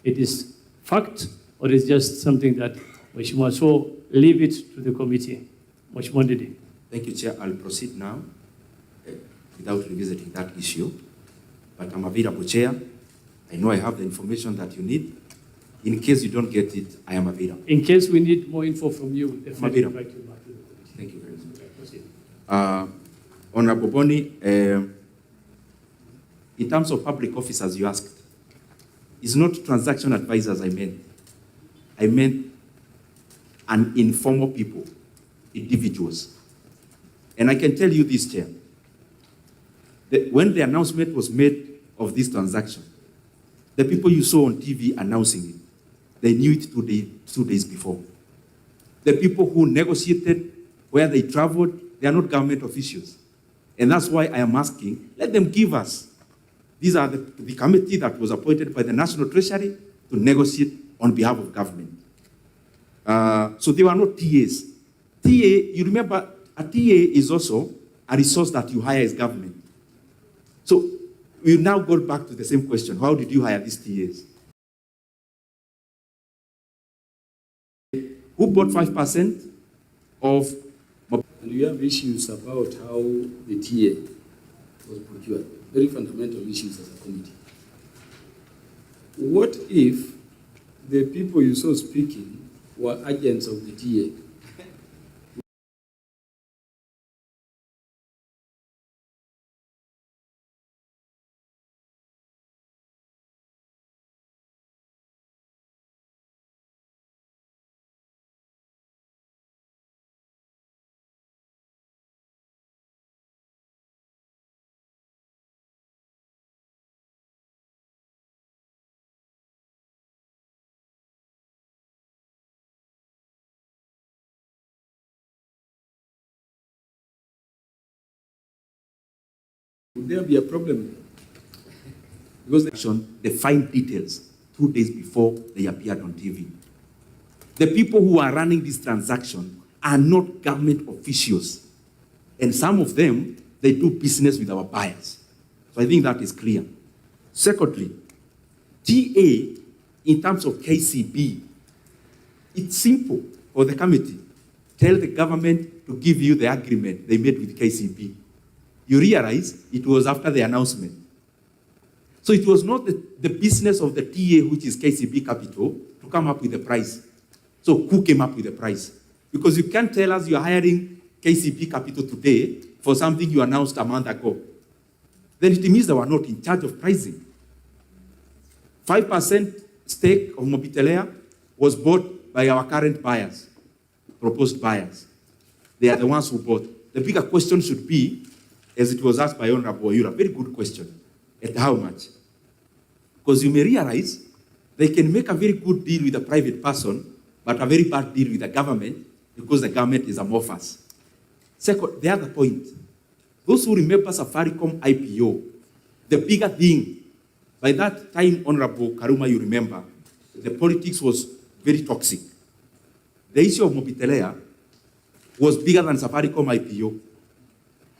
it is fact or is just something that Mheshimiwa, so leave it to the committee. Mheshimiwa Ndindi. Thank you, Chair. I'll proceed now without revisiting that issue. But I'm available, Chair. I know I have the information that you need. In case you don't get it, I am available. In case we need more info from you, definitely invite you back to the committee. Thank you very much. Honorable Boni, in terms of public officers you asked, it's not transaction advisors I meant. I meant an informal people, individuals. And I can tell you this, Chair, that when the announcement was made of this transaction, the people you saw on TV announcing it, they knew it 2 days before. The people who negotiated, where they traveled, they are not government officials. And that's why I am asking, let them give us. These are the committee that was appointed by the National Treasury to negotiate on behalf of government. So they were not TAs. TA, you remember, a TA is also a resource that you hire as government. So we now go back to the same question. How did you hire these TAs? Who bought 5% of... And you have issues about how the TA was procured. Very fundamental issues as a committee. What if the people you saw speaking were agents of the TA? Would there be a problem? Because the fine details 2 days before they appeared on TV. The people who are running this transaction are not government officials. And some of them, they do business with our buyers. So I think that is clear. Secondly, TA, in terms of KCB, it's simple for the committee. Tell the government to give you the agreement they made with KCB. You realize it was after the announcement. So it was not the business of the TA, which is KCB Capital, to come up with the price. So who came up with the price? Because you can't tell us you're hiring KCB Capital today for something you announced a month ago. Then it means they were not in charge of pricing. 5% stake of Mobitelea was bought by our current buyers, proposed buyers. They are the ones who bought. The bigger question should be, as it was asked by Honorable Oyura, very good question, at how much? Because you may realize they can make a very good deal with a private person, but a very bad deal with the government, because the government is amorphous. Second, the other point, those who remember Safaricom IPO, the bigger thing, by that time, Honorable Karuma, you remember, the politics was very toxic. The issue of Mobitelea was bigger than Safaricom IPO.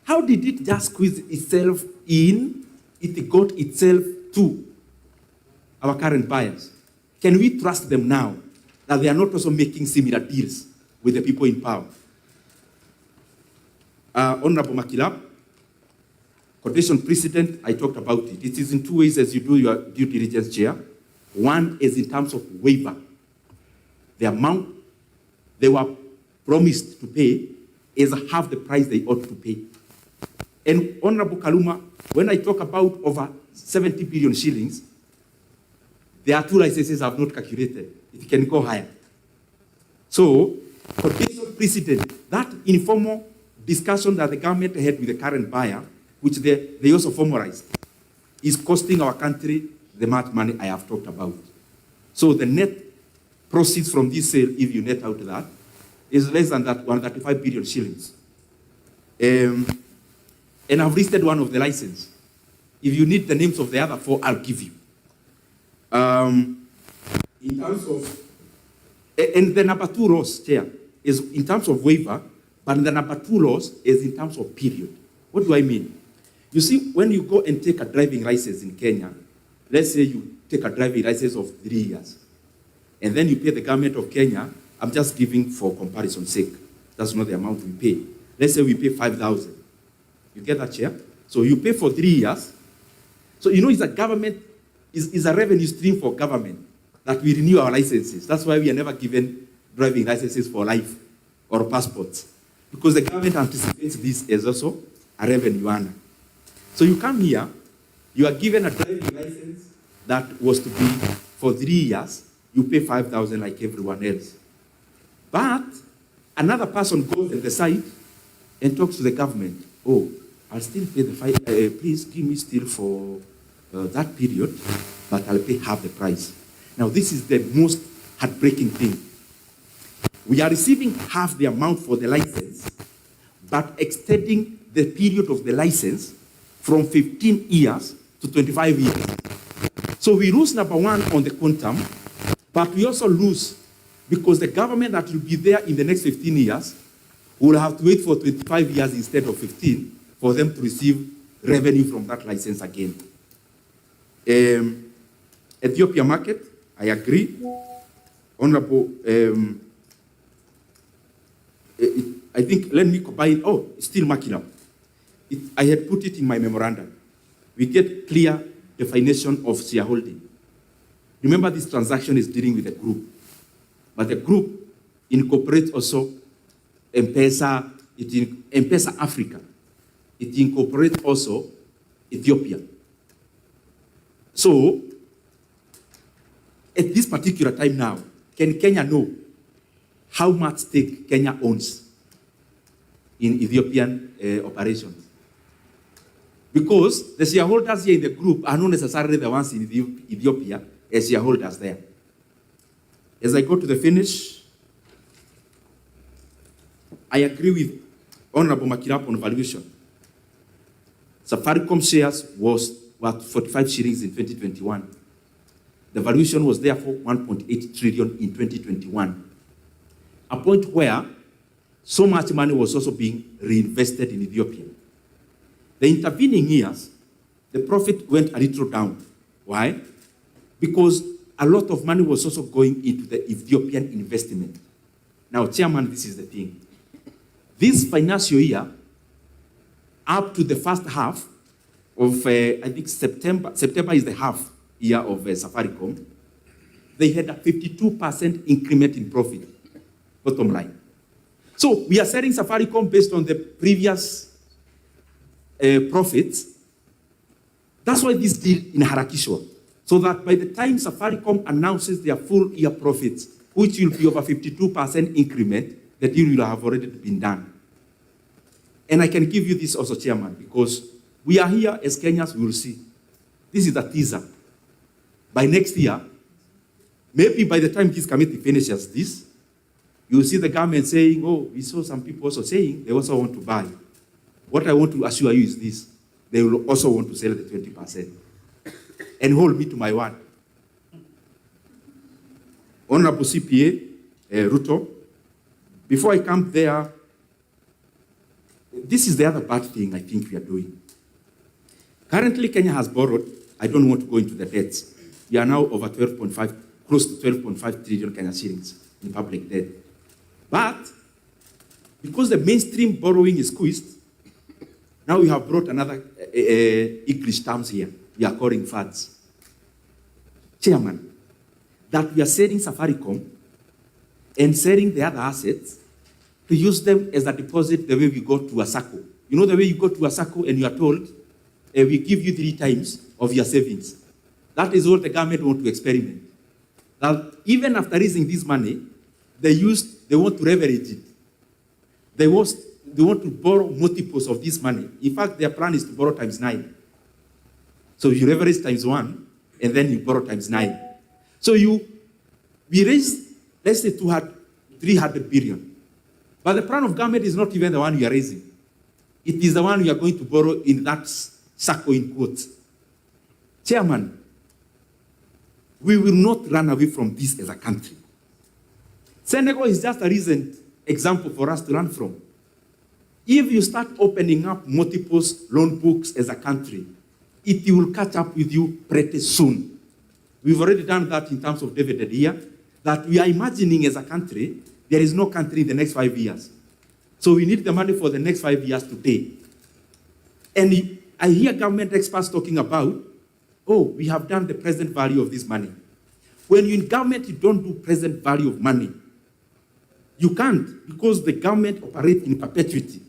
How did it just squeeze itself in? It got itself to our current buyers. Can we trust them now that they are not also making similar deals with the people in power? Honorable Makilap, quotation precedent, I talked about it. It is in two ways as you do your due diligence, Chair. One is in terms of waiver. The amount they were promised to pay is half the price they ought to pay. And Honorable Kaluma, when I talk about over 70 billion shillings, there are two licenses I have not calculated. It can go higher. So, quotation precedent, that informal discussion that the government had with the current buyer, which they also formalized, is costing our country the much money I have talked about. So the net proceeds from this sale, if you net out that, is less than that 135 billion shillings. And I've listed one of the licenses. If you need the names of the other four, I'll give you. In terms of, and the number two loss, Chair, is in terms of waiver, but the number two loss is in terms of period. What do I mean? You see, when you go and take a driving license in Kenya, let's say you take a driving license of 3 years, and then you pay the government of Kenya, I'm just giving for comparison's sake. That's not the amount we pay. Let's say we pay 5,000. You get that, Chair? So you pay for 3 years. So you know it's a government, is a revenue stream for government that we renew our licenses. That's why we are never given driving licenses for life or passports. Because the government anticipates this as also a revenue earner. So you come here, you are given a driving license that was to be for 3 years, you pay 5,000 like everyone else. But another person goes and decides and talks to the government. Oh, I'll still pay the 5, please give me still for that period, but I'll pay half the price. Now this is the most heartbreaking thing. We are receiving half the amount for the license, but extending the period of the license from 15 years to 25 years. So we lose number one on the quantum, but we also lose because the government that will be there in the next 15 years will have to wait for 25 years instead of 15 for them to receive revenue from that license again. Ethiopia market, I agree. Honorable, I think, let me combine, still marking up. I had put it in my memorandum. We get clear definition of shareholding. Remember, this transaction is dealing with a group, but the group incorporates also M-Pesa, M-Pesa Africa. It incorporates also Ethiopia. So, at this particular time now, can Kenya know how much stake Kenya owns in Ethiopian operations? Because the shareholders here in the group are not necessarily the ones in Ethiopia as shareholders there. As I go to the finish, I agree with Honorable Makirap on valuation. Safaricom shares was worth 45 shillings in 2021. The valuation was therefore 1.8 trillion in 2021. A point where so much money was also being reinvested in Ethiopia. The intervening years, the profit went a little down. Why? Because a lot of money was also going into the Ethiopian investment. Now, Chairman, this is the thing. This financial year, up to the first half of, I think September is the half year of Safaricom, they had a 52% increment in profit, bottom line. So we are selling Safaricom based on the previous profits. That's why this deal in Harakishwa, so that by the time Safaricom announces their full year profits, which will be over 52% increment, the deal will have already been done. And I can give you this also, Chairman, because we are here as Kenyans, we will see. This is a teaser. By next year, maybe by the time this committee finishes this, you will see the government saying, oh, we saw some people also saying they also want to buy. What I want to assure you is this. They will also want to sell the 20%. And hold me to my word. Honorable CPA, Ruto, before I come there, this is the other bad thing I think we are doing. Currently, Kenya has borrowed, I don't want to go into the debts. We are now over 12.5, close to 12.5 trillion Kenya shillings in public debt. But because the mainstream borrowing is squeezed, now we have brought another English terms here. We are calling funds. Chairman, that we are selling Safaricom and selling the other assets to use them as a deposit the way we go to a SACCO. You know the way you go to a SACCO and you are told, we give you 3 times of your savings. That is what the government want to experiment. Now, even after raising this money, they want to leverage it. They want to borrow multiples of this money. In fact, their plan is to borrow times 9. So you leverage times 1, and then you borrow times 9. So we raised, let's say, 300 billion. But the plan of government is not even the one you are raising. It is the one you are going to borrow in that SACCO in quotes. Chairman, we will not run away from this as a country. Senegal is just a recent example for us to learn from. If you start opening up multiple loan books as a country, it will catch up with you pretty soon. We've already done that in terms of dividend here, that we are imagining as a country, there is no country in the next 5 years. So we need the money for the next 5 years today. And I hear government experts talking about, oh, we have done the present value of this money. When you're in government, you don't do present value of money. You can't, because the government operates in perpetuity.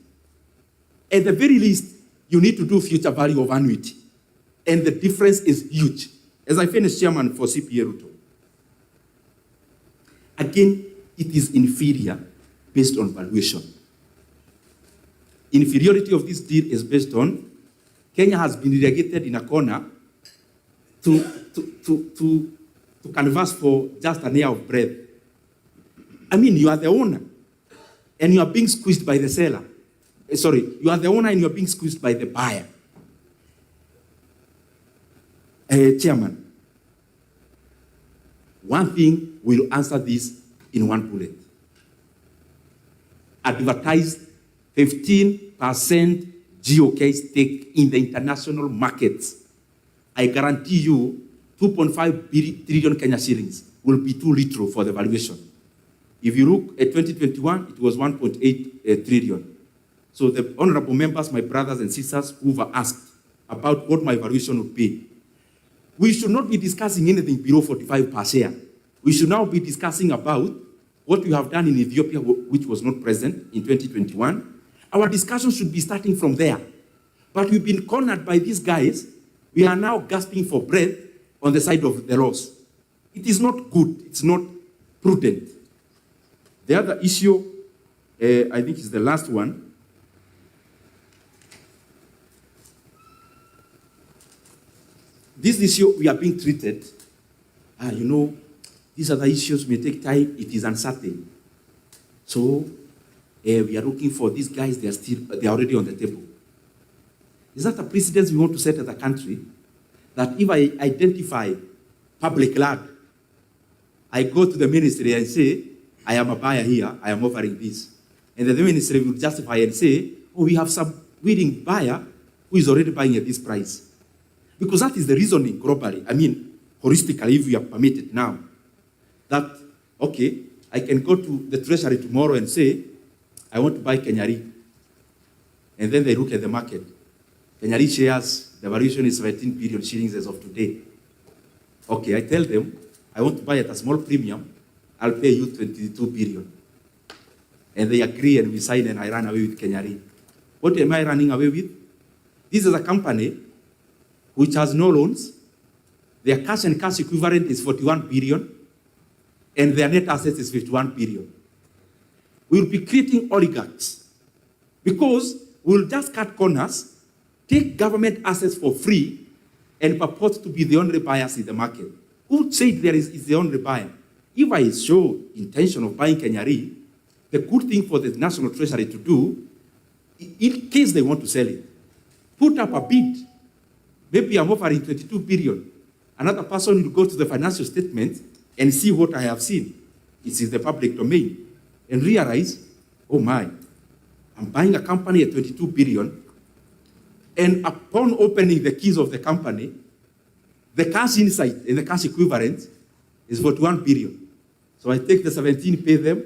At the very least, you need to do future value of annuity. And the difference is huge. As I finish, Chairman, for CPA Ruto. Again, it is inferior based on valuation. Inferiority of this deal is based on Kenya has been relegated in a corner to canvass for just an air of breath. I mean, you are the owner, and you are being squeezed by the seller. You are the owner and you are being squeezed by the buyer. Chairman, one thing will answer this in one bullet. Advertise 15% GOK stake in the international markets. I guarantee you 2.5 trillion Kenya shillings will be too little for the valuation. If you look at 2021, it was 1.8 trillion. So the honorable members, my brothers and sisters who were asked about what my valuation would be, we should not be discussing anything below 45 per share. We should now be discussing about what we have done in Ethiopia, which was not present in 2021. Our discussion should be starting from there. But we've been cornered by these guys. We are now gasping for breath on the side of the loss. It is not good. It's not prudent. The other issue, I think is the last one. This issue, we are being treated, these other issues may take time, it is uncertain. So we are looking for these guys, they are already on the table. Is that a precedence we want to set as a country? That if I identify public land, I go to the ministry and say, I am a buyer here, I am offering this. And the ministry will justify and say, oh, we have some willing buyer who is already buying at this price. Because that is the reasoning globally. I mean, holistically, if we are permitted now, that, okay, I can go to the treasury tomorrow and say, I want to buy Kenyari. And then they look at the market. Kenyari shares, the valuation is 17 billion shillings as of today. Okay, I tell them, I want to buy at a small premium, I'll pay you 22 billion. And they agree and we sign and I run away with Kenyari. What am I running away with? This is a company which has no loans. Their cash and cash equivalent is 41 billion and their net assets is 51 billion. We'll be creating oligarchs because we'll just cut corners, take government assets for free and purport to be the only buyers in the market. Who said there is the only buyer? If I show intention of buying Kenyari, the good thing for the National Treasury to do, in case they want to sell it, put up a bid. Maybe I'm offering 22 billion. Another person will go to the financial statement and see what I have seen. It's in the public domain. And realize, oh my, I'm buying a company at 22 billion. And upon opening the keys of the company, the cash inside and the cash equivalent is 41 billion. So I take the 17, pay them,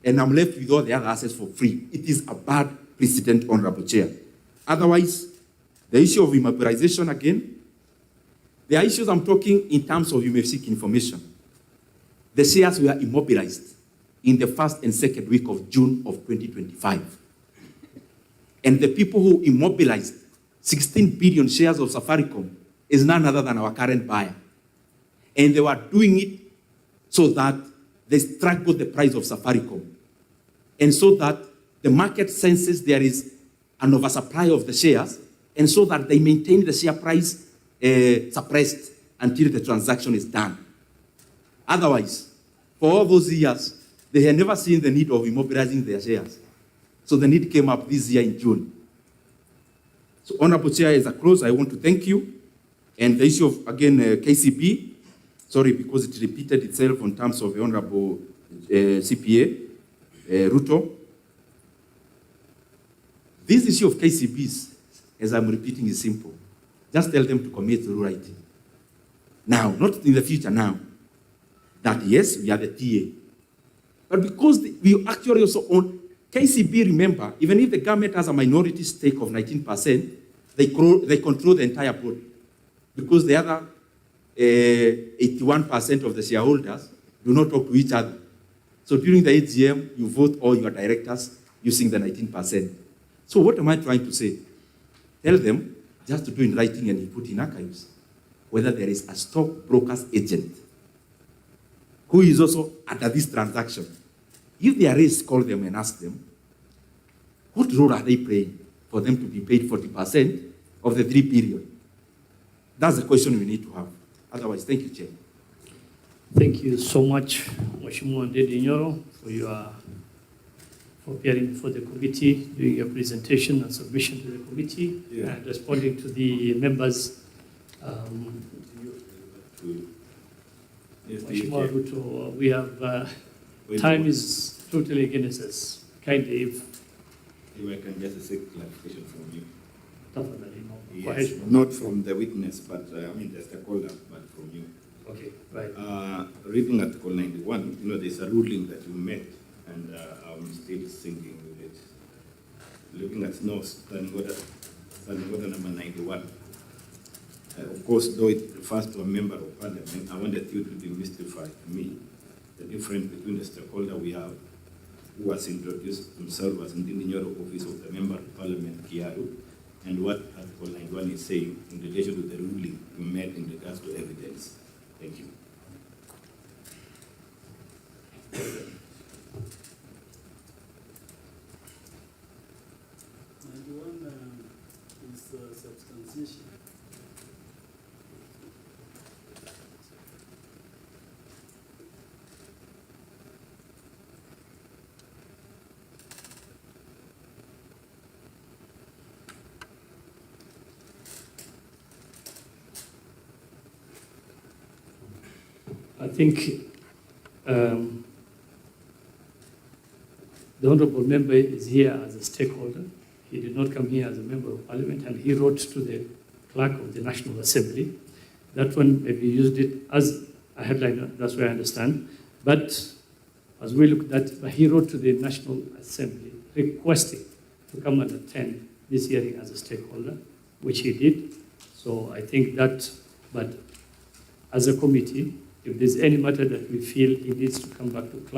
and I'm left with all the other assets for free. It is a bad precedent, Honorable Chair. Otherwise, the issue of immobilization again, there are issues I'm talking in terms of you may seek information. The shares were immobilized in the first and second week of June of 2025. And the people who immobilized 16 billion shares of Safaricom is none other than our current buyer. And they were doing it so that they struggled the price of Safaricom. And so that the market senses there is an oversupply of the shares, and so that they maintain the share price suppressed until the transaction is done. Otherwise, for all those years, they had never seen the need of immobilizing their shares. So the need came up this year in June. So Honorable Chair, as a close, I want to thank you. And the issue of, again, KCB, sorry, because it repeated itself in terms of the Honorable CPA, Ruto. This issue of KCBs, as I'm repeating, is simple. Just tell them to commit to writing. Now, not in the future now. That yes, we are the TA. But because we actually also own, KCB, remember, even if the government has a minority stake of 19%, they control the entire board. Because the other 81% of the shareholders do not talk to each other. So during the AGM, you vote all your directors using the 19%. So what am I trying to say? Tell them just to do in writing and you put in archives whether there is a stockbroker's agent who is also under this transaction. If there is, call them and ask them, what role are they playing for them to be paid 40% of the 3 billion? That's the question we need to have. Otherwise, thank you, Chair. Thank you so much, Mheshimiwa Ndindi Nyoro, for appearing before the committee, doing your presentation and submission to the committee, and responding to the members. Mheshimiwa Ruto, we have, time is totally against us. Kindly, if I can get a second clarification from you. Definitely, no. Yes, not from the witness, but I mean the stakeholder, but from you. Okay, right. Reading Article 91, there's a ruling that you made, and I'm still thinking with it. Looking at standing order number 91. Of course, though it refers to a member of parliament, I wanted you to demystify to me the difference between the stakeholder we have, who has introduced himself as Ndindi Nyoro, office of the member of parliament, Kiaru, and what Article 91 is saying in relation to the ruling we made in regards to evidence. Thank you. Substantiation. I think the honorable member is here as a stakeholder. He did not come here as a member of parliament, and he wrote to the clerk of the National Assembly. That one, maybe used it as a headline, that's what I understand. But as we looked at, he wrote to the National Assembly requesting to come and attend this hearing as a stakeholder, which he did. So I think that, but as a committee, if there's any matter that we feel he needs to come back to class,